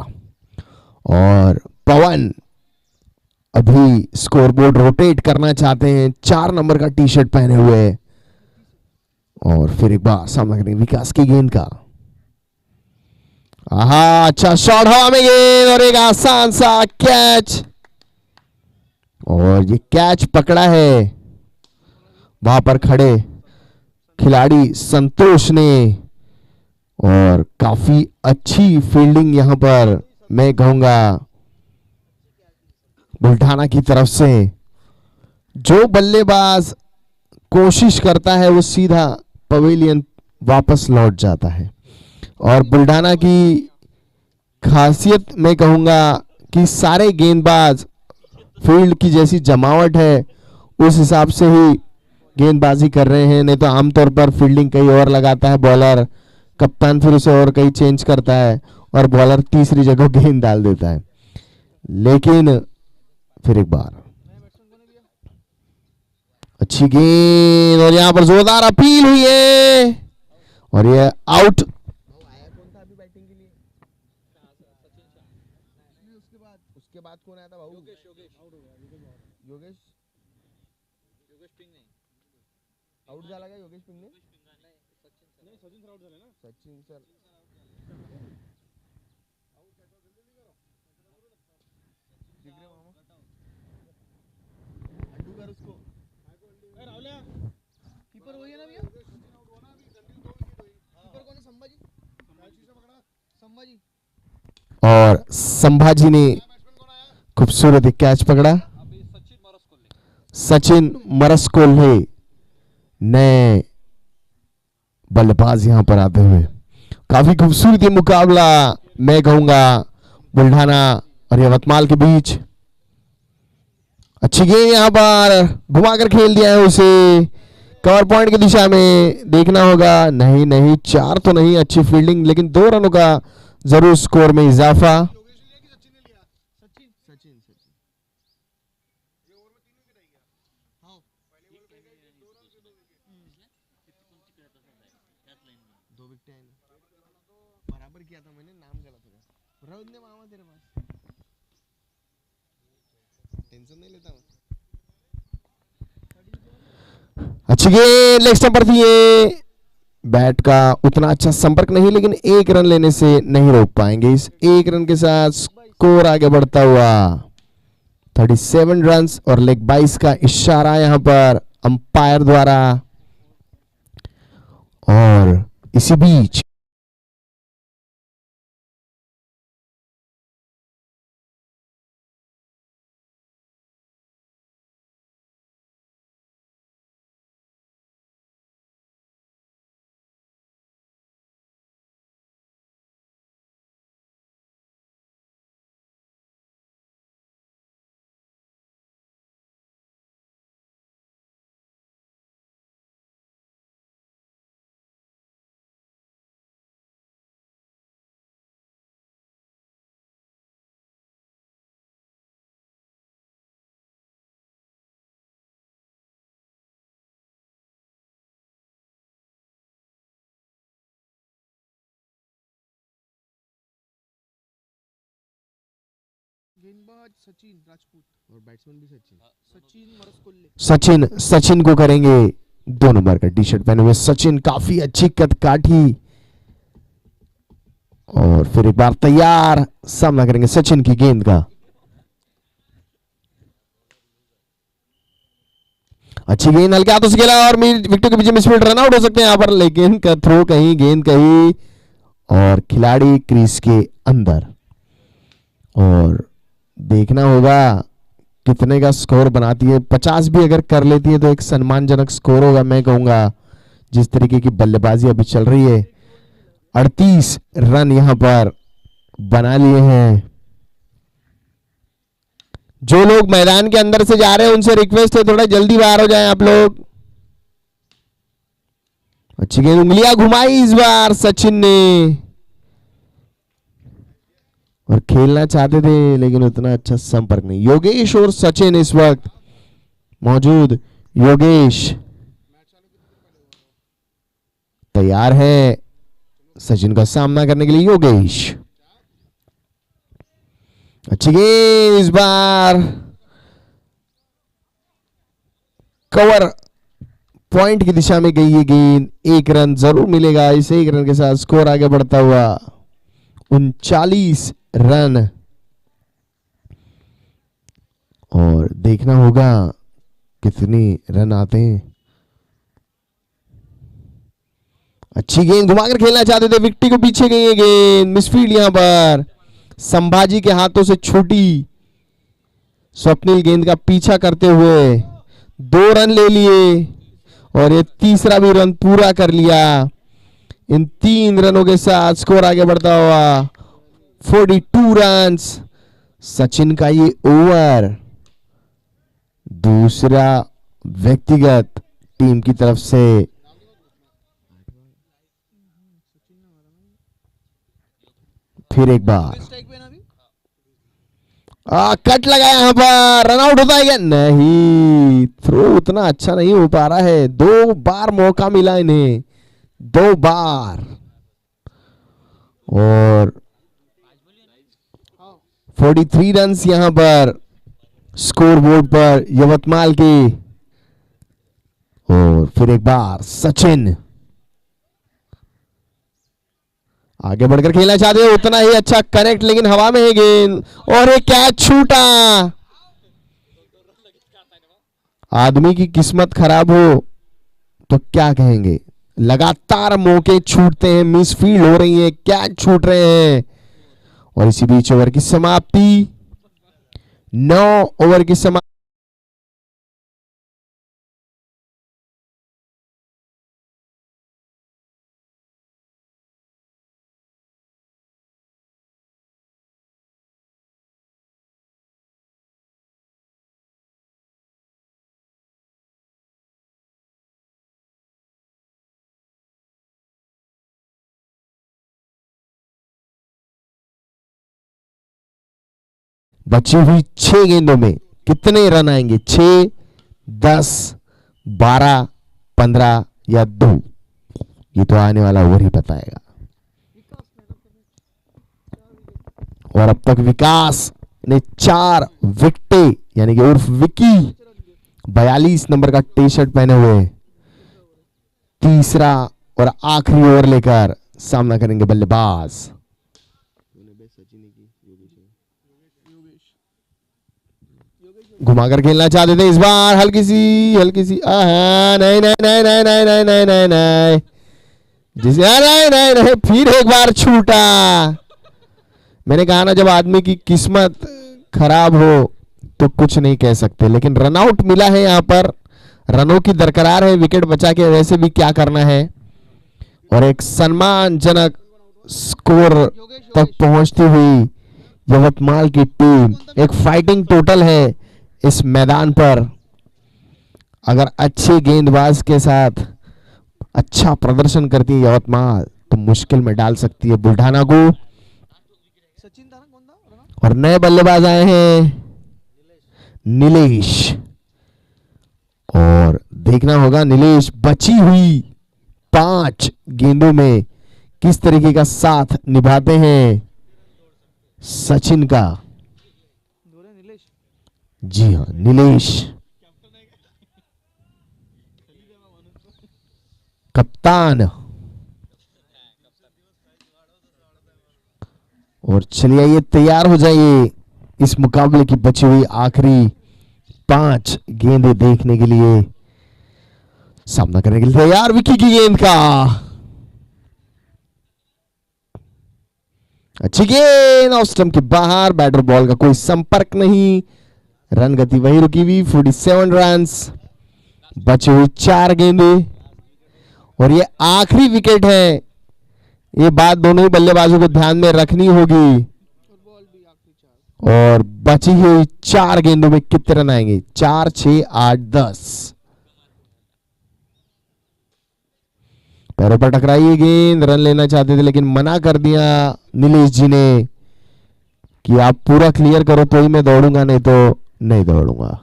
और पवन अभी स्कोरबोर्ड रोटेट करना चाहते हैं। 4 नंबर का टी शर्ट पहने हुए और फिर एक बार सामना करेंगे विकास की गेंद का। आहा, अच्छा शॉट, हवा में गेंद और एक आसान सा कैच और ये कैच पकड़ा है वहां पर खड़े खिलाड़ी संतोष ने और काफी अच्छी फील्डिंग यहां पर मैं कहूंगा बुल्ढाना की तरफ से। जो बल्लेबाज कोशिश करता है वो सीधा पवेलियन वापस लौट जाता है और बुल्ढाना की खासियत मैं कहूंगा कि सारे गेंदबाज फील्ड की जैसी जमावट है उस हिसाब से ही गेंदबाजी कर रहे हैं। नहीं तो आमतौर पर फील्डिंग कहीं और लगाता है बॉलर, कप्तान फिर उसे और कहीं चेंज करता है और बॉलर तीसरी जगह गेंद डाल देता है। लेकिन फिर एक बार अच्छी गेंद और यहां पर जोरदार अपील हुई है और ये आउट। उसके बाद कौन आया था भाऊ? योगेश आउट झाला का योगेश पिंगने? नाही, सचिन सर आउट झाले ना. सचिन सर जिगरे मामा अंडू कर उसको. ए रावल्या, कीपर वही है ना भैया? कीपर कौन है? संभाजी. संभाजी और संभाजी ने खूबसूरत कैच पकड़ा। सचिन मरसकोल्हे नए बल्लेबाज यहां पर आते हुए। काफी खूबसूरत मुकाबला मैं कहूंगा बुल्ढाना और यवतमाल के बीच। अच्छी गेंद यहां पर घुमाकर खेल दिया है उसे कवर पॉइंट की दिशा में। देखना होगा, नहीं नहीं 4 तो नहीं, अच्छी फील्डिंग लेकिन 2 रनों का जरूर स्कोर में इजाफा। बराबर किया था मैंने, नाम गलत हो गया. रहने मामा तेरे पास टेंशन नहीं लेता मैं. अच्छी गेंद लेग स्टंप पर थी ये। बैट का उतना अच्छा संपर्क नहीं लेकिन 1 रन लेने से नहीं रोक पाएंगे। इस 1 रन के साथ स्कोर आगे बढ़ता हुआ 37 रन्स और लेग 22 का इशारा यहां पर अंपायर द्वारा। और इसी बीच गेंदबाज सचिन राजपूत और बैट्समैन भी सचिन. सचिन मरसकोल्हे. सचिन को करेंगे 2 नंबर का टी शर्ट पहने हुए सचिन। काफी अच्छी कदकाठी और फिर एक बार तैयार, सामना करेंगे सचिन की गेंद का। अच्छी गेंद हल्के हाथों से खेला और विकेट के पीछे मिसफील्ड रन आउट हो सकते हैं यहां पर, लेकिन का थ्रो कहीं, गेंद कहीं और खिलाड़ी क्रीज के अंदर। और देखना होगा कितने का स्कोर बनाती है। 50 भी अगर कर लेती है तो एक सम्मानजनक स्कोर होगा, मैं कहूंगा। जिस तरीके की बल्लेबाजी अभी चल रही है, 38 रन यहां पर बना लिए हैं। जो लोग मैदान के अंदर से जा रहे हैं उनसे रिक्वेस्ट है थोड़ा जल्दी बाहर हो जाएं आप लोग। अच्छी गेंद, उंगलियां घुमाई इस बार सचिन ने, और खेलना चाहते थे लेकिन उतना अच्छा संपर्क नहीं। योगेश और सचिन इस वक्त मौजूद। योगेश तैयार है सचिन का सामना करने के लिए। योगेश अच्छी गेंद, इस बार कवर पॉइंट की दिशा में गई ये गेंद। एक रन जरूर मिलेगा, इस एक रन के साथ स्कोर आगे बढ़ता हुआ 39 रन। और देखना होगा कितने रन आते हैं। अच्छी गेंद, घुमाकर खेलना चाहते थे, विकेट को पीछे गई है गेंद, मिसफील्ड यहां पर संभाजी के हाथों से छूटी। स्वप्निल गेंद का पीछा करते हुए 2 रन ले लिए और ये तीसरा भी रन पूरा कर लिया। इन 3 रनों के साथ स्कोर आगे बढ़ता हुआ 42 रन। सचिन का ये ओवर दूसरा व्यक्तिगत टीम की तरफ से। फिर एक बार कट लगाया यहां पर, रन आउट होता है क्या? नहीं, थ्रो उतना अच्छा नहीं हो पा रहा है। 2 बार मौका मिला इन्हें, 2 बार। और 43 रन यहां पर स्कोर बोर्ड पर यवतमाल के। और फिर एक बार सचिन आगे बढ़कर खेलना चाहते हैं, उतना ही अच्छा कनेक्ट, लेकिन हवा में है गेंद और एक कैच छूटा। आदमी की किस्मत खराब हो तो क्या कहेंगे, लगातार मौके छूटते हैं, मिसफील्ड हो रही है, कैच छूट रहे हैं। और इसी बीच ओवर की समाप्ति, 9 ओवर की समाप्ति। बची हुई 6 गेंदों में कितने रन आएंगे? 6, 10, 12, 15 या 2? ये तो आने वाला ओवर ही बताएगा। और अब तक विकास ने 4 विकेटें, यानी कि उर्फ विकी 42 नंबर का टी शर्ट पहने हुए तीसरा और आखिरी ओवर लेकर सामना करेंगे बल्लेबाज। घुमाकर खेलना चाहते थे इस बार, हल्की सी नहीं नहीं नहीं नहीं नहीं नहीं नहीं नहीं नहीं जिसे नहीं नहीं नहीं, फिर एक बार छूटा। मैंने कहा ना, जब आदमी की किस्मत खराब हो तो कुछ नहीं कह सकते, लेकिन रनआउट मिला है यहां पर, रनों की दरकरार है, विकेट बचा के वैसे भी क्या करना है। और एक सम्मानजनक स्कोर तक पहुंचती हुई यवतमाल की टीम, एक फाइटिंग टोटल है इस मैदान पर। अगर अच्छे गेंदबाज के साथ अच्छा प्रदर्शन करती है यवतमाल तो मुश्किल में डाल सकती है बुल्ढाना को। और नए बल्लेबाज आए हैं नीलेश, और देखना होगा नीलेश बची हुई 5 गेंदों में किस तरीके का साथ निभाते हैं सचिन का। जी हाँ, नीलेश कप्तान। और चलिए ये तैयार हो जाइए इस मुकाबले की बची हुई आखिरी 5 गेंदें देखने के लिए, सामना करने के लिए तैयार। विकी की गेंद का अच्छी गेंद ऑफ स्टंप के बाहर, बैटर बॉल का कोई संपर्क नहीं, रन गति वही रुकी हुई। 47 रन्स, बचे हुए 4 गेंदे और ये आखिरी विकेट है। ये बात दोनों ही बल्लेबाजों को ध्यान में रखनी होगी। और बची हुई 4 गेंदों में कितने रन आएंगे? 4, 6, 8, 10। पैरों पर टकराई ये गेंद, रन लेना चाहते थे लेकिन मना कर दिया नीलेश जी ने कि आप पूरा क्लियर करो तो ही मैं दौड़ूंगा, नहीं तो नहीं दौड़ूंगा।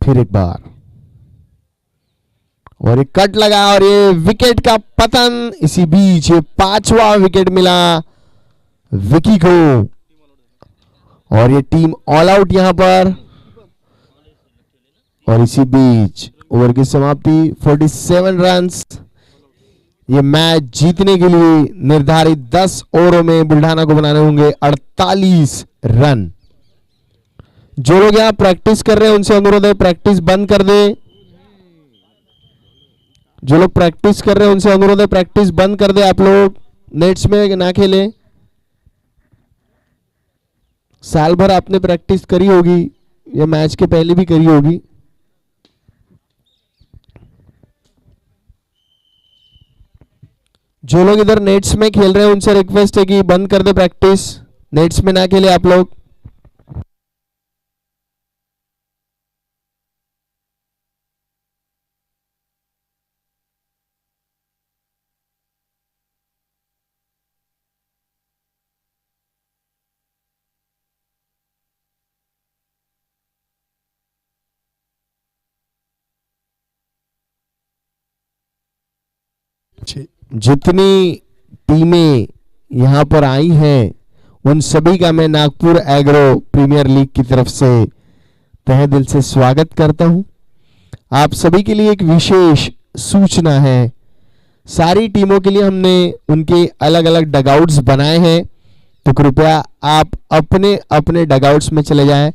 फिर एक बार और एक कट लगा और ये विकेट का पतन। इसी बीच ये 5वां विकेट मिला विकी को और ये टीम ऑल आउट यहां पर। और इसी बीच ओवर की समाप्ति। 47 रन्स, ये मैच जीतने के लिए निर्धारित 10 ओवरों में बुल्ढाना को बनाने होंगे 48 रन। जो लोग यहां प्रैक्टिस कर रहे हैं उनसे अनुरोध है प्रैक्टिस बंद कर दे। जो लोग प्रैक्टिस कर रहे हैं उनसे अनुरोध है प्रैक्टिस बंद कर दे। आप लोग नेट्स में ना खेले। साल भर आपने प्रैक्टिस करी होगी, ये मैच के पहले भी करी होगी। जो लोग इधर नेट्स में खेल रहे हैं उनसे रिक्वेस्ट है कि बंद कर दे प्रैक्टिस, नेट्स में ना खेले आप लोग। जितनी टीमें यहां पर आई हैं उन सभी का मैं नागपुर एग्रो प्रीमियर लीग की तरफ से तहे दिल से स्वागत करता हूं। आप सभी के लिए एक विशेष सूचना है। सारी टीमों के लिए हमने उनके अलग अलग डगआउट्स बनाए हैं, तो कृपया आप अपने अपने डगआउट्स में चले जाएं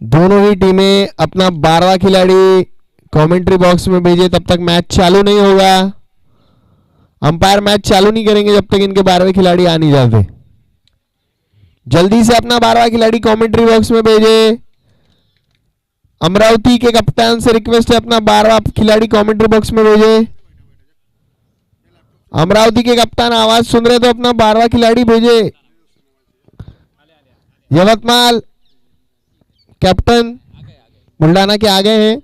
दोनों ही टीमें अपना 12वां खिलाड़ी कमेंट्री बॉक्स में भेजे, तब तक मैच चालू नहीं होगा। अंपायर मैच चालू नहीं करेंगे जब तक इनके 12वें खिलाड़ी आ नहीं जाते। जल्दी से अपना 12वां खिलाड़ी कमेंट्री बॉक्स में भेजे। अमरावती के कप्तान से रिक्वेस्ट है, अपना 12वां खिलाड़ी कमेंट्री बॉक्स में भेजे। अमरावती के कप्तान आवाज सुन रहे तो अपना 12वां खिलाड़ी भेजे। यवतमाल कैप्टन बुल्डाना के आगे हैं।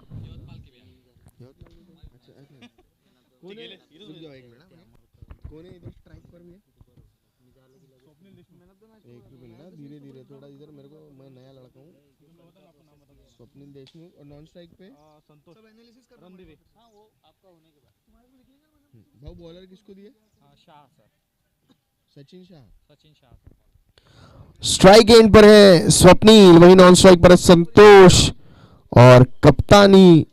धीरे धीरे थोड़ा इधर मेरे को, मैं नया लड़का हूँ। स्वप्निल देशमुख और नॉन स्ट्राइक पे संतोष सब एनालिसिस कर रणदीप। हां वो आपका होने के बाद भाव बॉलर किसको दिए? Shah sir, Sachin Shah. Sachin Shah. Strike and पर है स्वप्निल, वही नॉन स्ट्राइक पर है संतोष और कप्तानी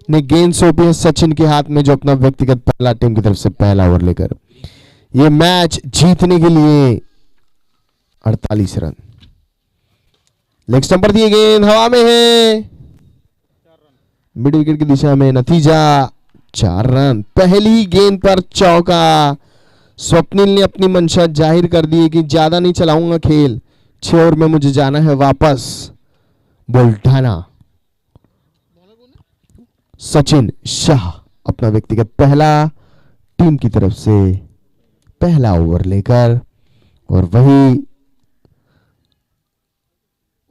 ने गेंद सौंपी है सचिन के हाथ में, जो अपना व्यक्तिगत पहला टीम की तरफ से पहला ओवर लेकर ये मैच जीतने के लिए 48 रन। लेग स्टंप पर दिए गेंद हवा में है, मिड विकेट की दिशा में, नतीजा 4 रन। पहली गेंद पर चौका। स्वप्निल ने अपनी मंशा जाहिर कर दी कि ज्यादा नहीं चलाऊंगा खेल, 6 ओवर में मुझे जाना है वापस बुल्ढाना। सचिन शाह अपना व्यक्तिगत पहला टीम की तरफ से पहला ओवर लेकर, और वही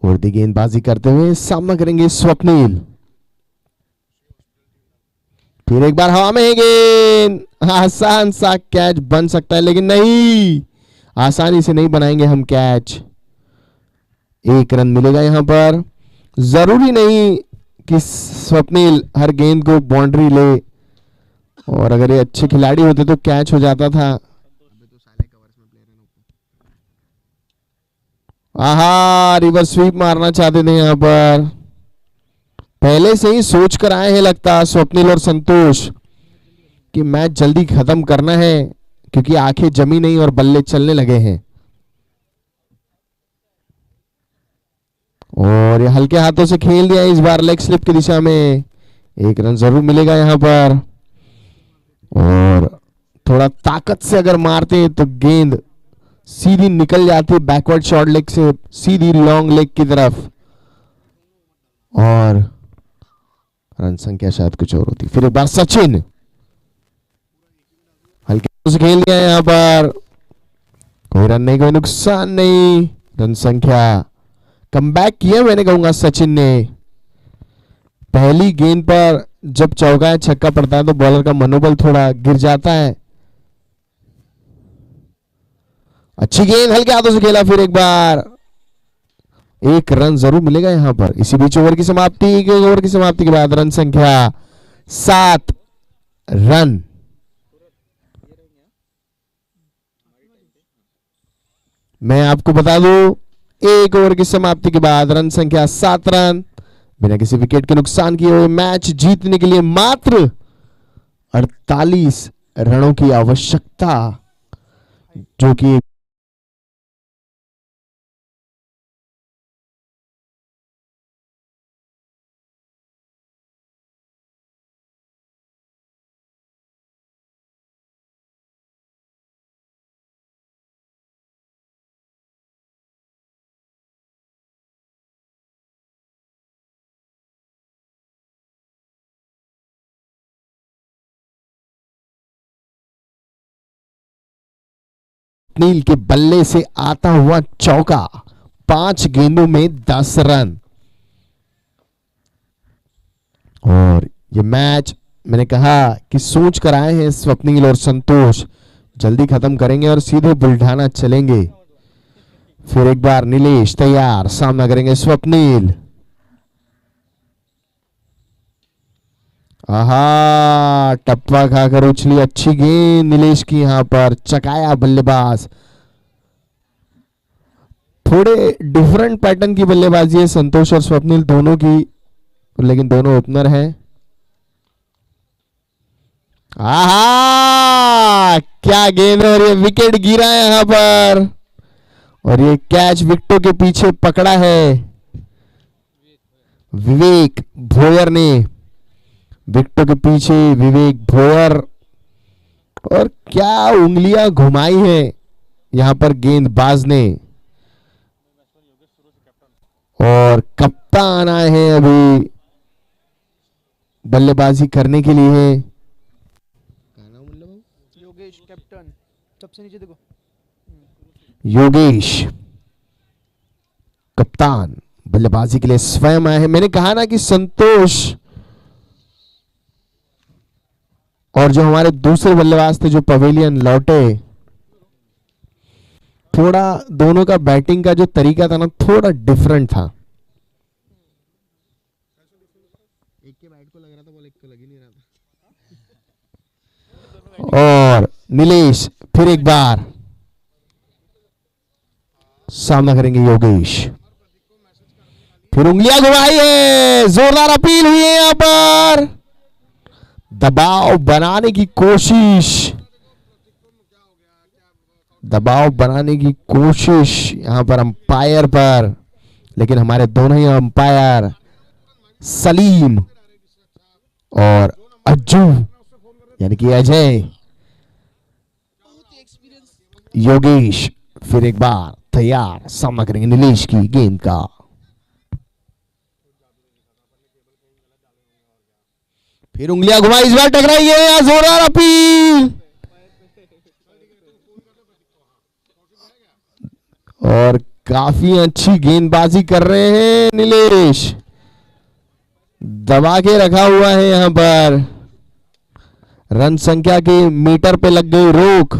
उड़ती गेंदबाजी करते हुए सामना करेंगे स्वप्निल। फिर एक बार हवा में है गेंद, आसान सा कैच बन सकता है, लेकिन नहीं, आसानी से नहीं बनाएंगे हम कैच। 1 रन मिलेगा यहां पर। जरूरी नहीं कि स्वप्निल हर गेंद को बाउंड्री ले, और अगर ये अच्छे खिलाड़ी होते तो कैच हो जाता था। आहा, रिवर्स स्वीप मारना चाहते थे यहां पर, पहले से ही सोच कर आए हैं लगता स्वप्निल और संतोष कि मैच जल्दी खत्म करना है, क्योंकि आंखें जमी नहीं और बल्ले चलने लगे हैं। और ये हल्के हाथों से खेल दिया इस बार लेग स्लिप की दिशा में। 1 रन जरूर मिलेगा यहां पर, और थोड़ा ताकत से अगर मारते हैं तो गेंद सीधी निकल जाती है बैकवर्ड शॉर्ट लेग से सीधी लॉन्ग लेग की तरफ, और रन संख्या शायद कुछ और होती। फिर एक बार सचिन हल्के से खेल दिया यहां पर, कोई रन नहीं, कोई नुकसान नहीं। रन संख्या कमबैक किया मैंने कहूंगा सचिन ने। पहली गेंद पर जब चौका या छक्का पड़ता है तो बॉलर का मनोबल थोड़ा गिर जाता है। अच्छी गेंद हल्के हाथों से खेला, फिर एक बार 1 रन जरूर मिलेगा यहां पर। इसी बीच ओवर की समाप्ति के बाद रन संख्या 7 रन। मैं आपको बता दूं, 1 ओवर की समाप्ति के बाद रन संख्या 7 रन, बिना किसी विकेट के नुकसान किए हुए मैच जीतने के लिए मात्र 48 रनों की आवश्यकता, जो कि नील के बल्ले से आता हुआ चौका, 5 गेंदों में 10 रन। और ये मैच मैंने कहा कि सोच कर आए हैं स्वप्निल और संतोष, जल्दी खत्म करेंगे और सीधे बुल्ढाना चलेंगे। फिर एक बार नीलेश तैयार, सामना करेंगे स्वप्निल। आहा, टप्पा खाकर उछली अच्छी गेंद नीलेश की, यहां पर चकाया बल्लेबाज। थोड़े डिफरेंट पैटर्न की बल्लेबाजी है संतोष और स्वप्निल दोनों की, लेकिन दोनों ओपनर हैं। आहा, क्या गेंद, और ये विकेट गिरा है यहां पर, और ये कैच विकेटों के पीछे पकड़ा है। विवेक भोयर ने विकेटों के पीछे विवेक भोयर, और क्या उंगलियां घुमाई है यहां पर गेंदबाज ने। और कप्तान आए हैं अभी बल्लेबाजी करने के लिए। योगेश कैप्टन, सबसे नीचे देखो। योगेश कप्तान बल्लेबाजी के लिए स्वयं आए हैं। मैंने कहा ना कि संतोष और जो हमारे दूसरे बल्लेबाज थे जो पवेलियन लौटे, थोड़ा दोनों का बैटिंग का जो तरीका था ना थोड़ा डिफरेंट था। एक के बैट को लग रहा था, बॉल एक को लग ही नहीं रहा था। और नीलेश फिर एक बार सामना करेंगे योगेश। फिर उंगलियां घुमाई है, जोरदार अपील हुई है यहां पर, दबाव बनाने की कोशिश, दबाव बनाने की कोशिश यहां पर अंपायर पर, लेकिन हमारे दोनों ही अंपायर सलीम और अज्जू यानी कि अजय, योगेश फिर एक बार तैयार, सामना करेंगे नीलेश की गेंद का। फिर उंगलियां घुमाई, इस बार टकराई है, जोरदार अपील, और काफी अच्छी गेंदबाजी कर रहे हैं नीलेश, दबा के रखा हुआ है यहां पर। रन संख्या के मीटर पे लग गई रोक।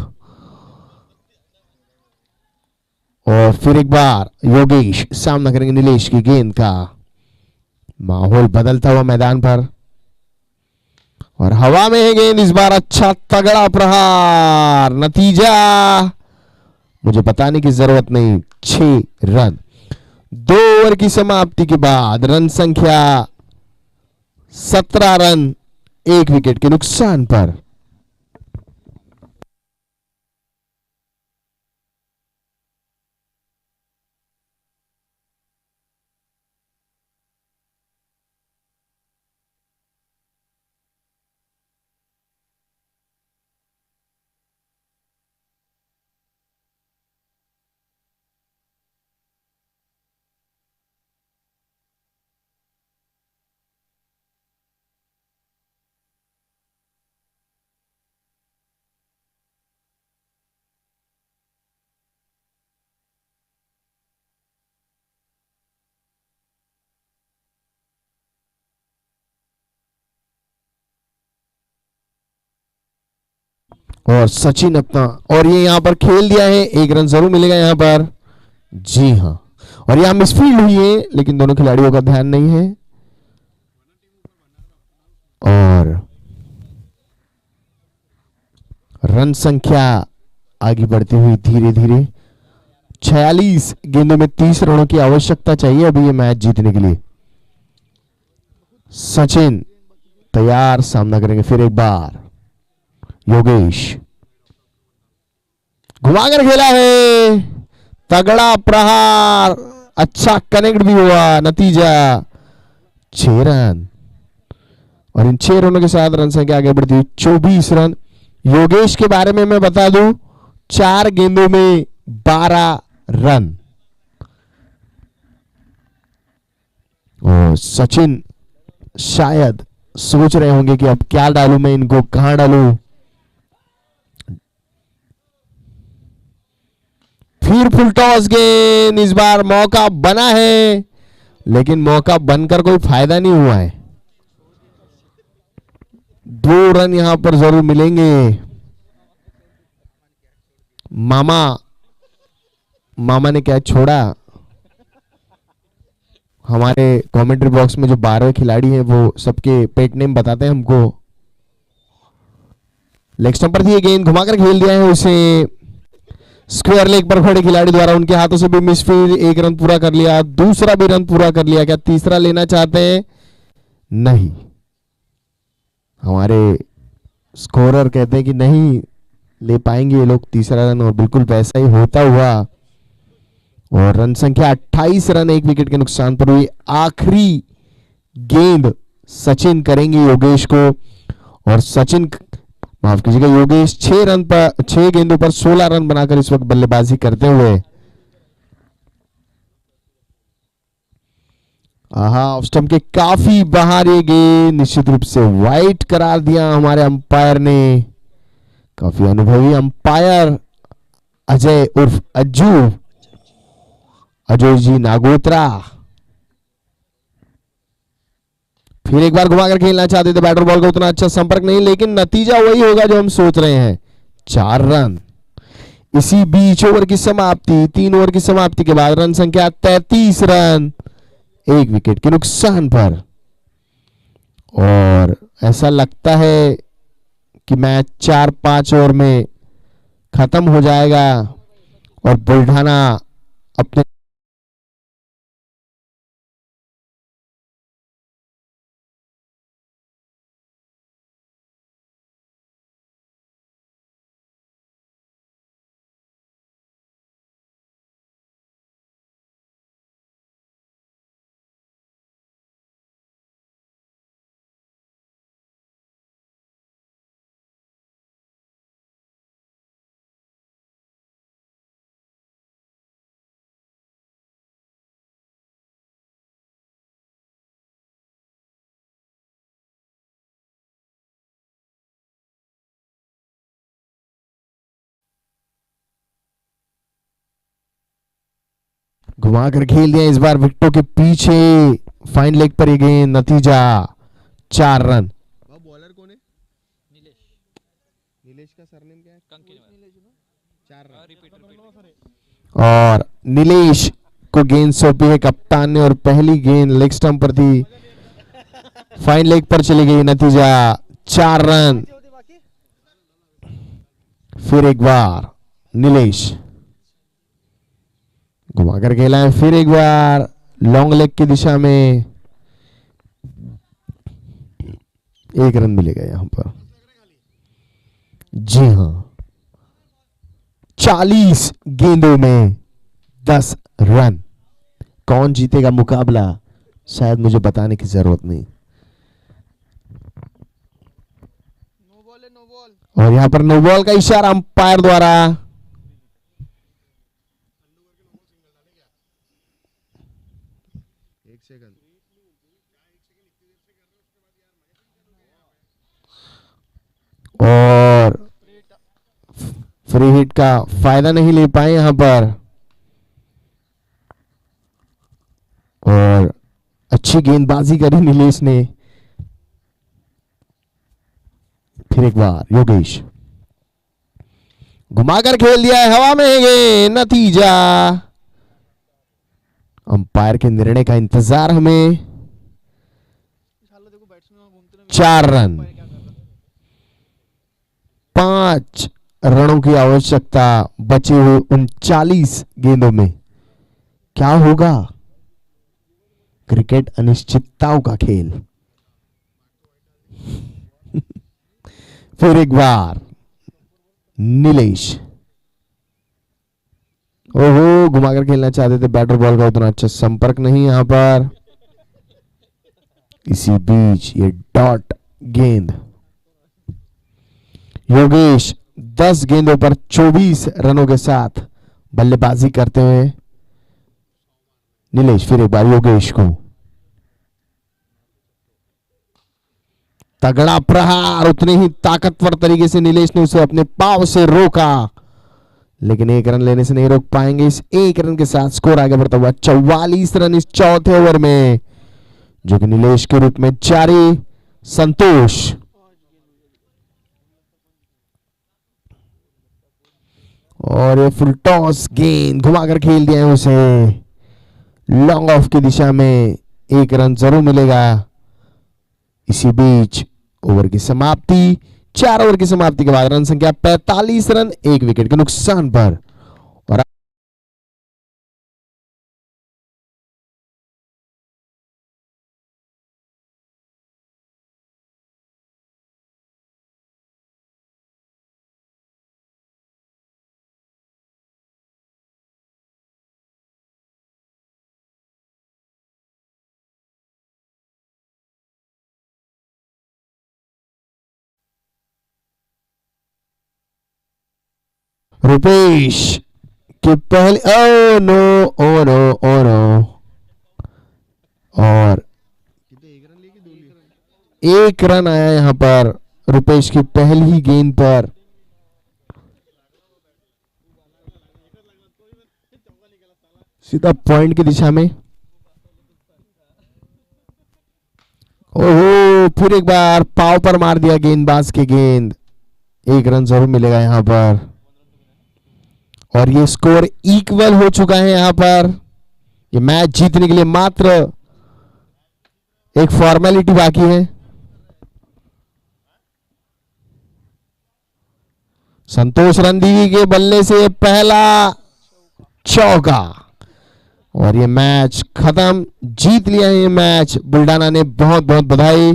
और फिर एक बार योगेश सामना करेंगे नीलेश की गेंद का। माहौल बदलता हुआ मैदान पर, और हवा में है गेंद इस बार, अच्छा तगड़ा प्रहार, नतीजा मुझे बताने की जरूरत नहीं, 6 रन। 2 ओवर की समाप्ति के बाद रन संख्या 17 रन, 1 विकेट के नुकसान पर। और सचिन अपना, और ये यहां पर खेल दिया है, 1 रन जरूर मिलेगा यहां पर, जी हां। और यहां मिसफील्ड हुई है, लेकिन दोनों खिलाड़ियों का ध्यान नहीं है। और रन संख्या आगे बढ़ती हुई धीरे धीरे, 46 गेंदों में 30 रनों की आवश्यकता चाहिए अभी ये मैच जीतने के लिए। सचिन तैयार, सामना करेंगे फिर एक बार योगेश, घुमाकर खेला है, तगड़ा प्रहार, अच्छा कनेक्ट भी हुआ, नतीजा 6 रन। और इन 6 रनों के साथ रन संख्या आगे बढ़ती हुई 24 रन। योगेश के बारे में मैं बता दूं, 4 गेंदों में 12 रन। और सचिन शायद सोच रहे होंगे कि अब क्या डालूं मैं इनको, कहां डालूं। फिर फुल टॉस गेंद, इस बार मौका बना है, लेकिन मौका बनकर कोई फायदा नहीं हुआ है। 2 रन यहां पर जरूर मिलेंगे। मामा ने क्या छोड़ा, हमारे कमेंट्री बॉक्स में जो 12 खिलाड़ी हैं वो सबके पेट नेम बताते हैं हमको। लेग स्टंप पर थी ये गेंद, घुमाकर खेल दिया है उसे, स्क्वायर लेग पर खड़े खिलाड़ी द्वारा उनके हाथों से भी मिसफील्ड। 1 रन पूरा कर लिया, दूसरा भी रन पूरा कर लिया। क्या तीसरा लेना चाहते हैं? नहीं, हमारे स्कोरर कहते हैं कि नहीं ले पाएंगे ये लोग तीसरा रन, और बिल्कुल वैसा ही होता हुआ। और रन संख्या 28 रन, 1 विकेट के नुकसान पर हुई। आखिरी गेंद सचिन करेंगे योगेश को, और सचिन, माफ कीजिएगा, योगेश 6 गेंदों पर 16 रन बनाकर इस वक्त बल्लेबाजी करते हुए, ऑफ स्टंप के काफी बाहर ये गेंद निश्चित रूप से वाइड करार दिया हमारे अंपायर ने। काफी अनुभवी अंपायर अजय उर्फ अज्जू, अजय जी नागोत्रा, फिर एक बार घुमाकर खेलना चाहते थे, बैटर बॉल का उतना अच्छा संपर्क नहीं, लेकिन नतीजा वही होगा जो हम सोच रहे हैं, 4 रन। इसी बीच ओवर की समाप्ति, 3 ओवर की समाप्ति के बाद रन संख्या 33 रन, 1 विकेट के नुकसान पर, और ऐसा लगता है कि मैच 4-5 ओवर में खत्म हो जाएगा और बुल्ढाना अपने घुमाकर खेल दिया इस बार विकेटों के पीछे, फाइन लेग पर ये गेंद, नतीजा 4 रन। बॉलर कौन है? नीलेश नीलेश का सरनेम क्या है? कंकिनी 4 रन। रिपीट और नीलेश को गेंद सौंपी है कप्तान ने, और पहली गेंद लेग स्टंप पर थी, फाइन लेग पर चली गई, नतीजा 4 रन। फिर एक बार नीलेश घुमाकर खेला है, फिर एक बार लॉन्ग लेग की दिशा में, 1 रन मिलेगा यहां पर। जी हां, 40 गेंदों में 10 रन। कौन जीतेगा मुकाबला, शायद मुझे बताने की जरूरत नहीं। नो बॉल है, नो बॉल। और यहां पर नो बॉल का इशारा अंपायर द्वारा। एक सेकंड। और फ्री हिट का फायदा नहीं ले पाए यहां पर, और अच्छी गेंदबाजी करी नीलेश ने। फिर एक बार योगेश घुमाकर खेल दिया है, हवा में है गेंद, नतीजा, अंपायर के निर्णय का इंतजार हमें, 4 रन। 5 रनों की आवश्यकता बचे हुए 39 गेंदों में। क्या होगा, क्रिकेट अनिश्चितताओं का खेल। फिर एक बार नीलेश, ओहो, घुमाकर खेलना चाहते थे, बैटर बॉल का उतना अच्छा संपर्क नहीं यहां पर। इसी बीच ये डॉट गेंद, योगेश 10 गेंदों पर 24 रनों के साथ बल्लेबाजी करते हुए, नीलेश फिर एक बार योगेश को, तगड़ा प्रहार, उतने ही ताकतवर तरीके से नीलेश ने उसे अपने पांव से रोका, लेकिन 1 रन लेने से नहीं रोक पाएंगे। इस 1 रन के साथ स्कोर आगे बढ़ता हुआ 44 रन इस चौथे ओवर में, जो कि नीलेश के रूप में जारी। संतोष और ये फुल टॉस गेंद घुमाकर खेल दिया है उसे, लॉन्ग ऑफ की दिशा में, 1 रन जरूर मिलेगा। इसी बीच ओवर की समाप्ति, 4 ओवर की समाप्ति के बाद रन संख्या 45 रन, 1 विकेट के नुकसान पर। रुपेश की पहली, oh no oh no oh no, और एक रन आया यहां पर रुपेश की पहली ही गेंद पर। सीधा पॉइंट की दिशा में। ओहो, फिर एक बार पाव पर मार दिया गेंदबाज की गेंद। एक रन जरूर मिलेगा यहां पर, और ये स्कोर इक्वल हो चुका है यहां पर। ये मैच जीतने के लिए मात्र एक फॉर्मेलिटी बाकी है। संतोष रंधीवी के बल्ले से पहला चौका, और ये मैच खत्म, जीत लिया है ये मैच। बुल्डाना ने बहुत बहुत बधाई।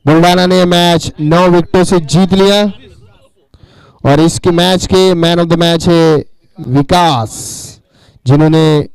बुल्डाना ने मैच 9 विकेटों से जीत लिया, और इसके मैच के मैन ऑफ द मैच है विकास, जिन्होंने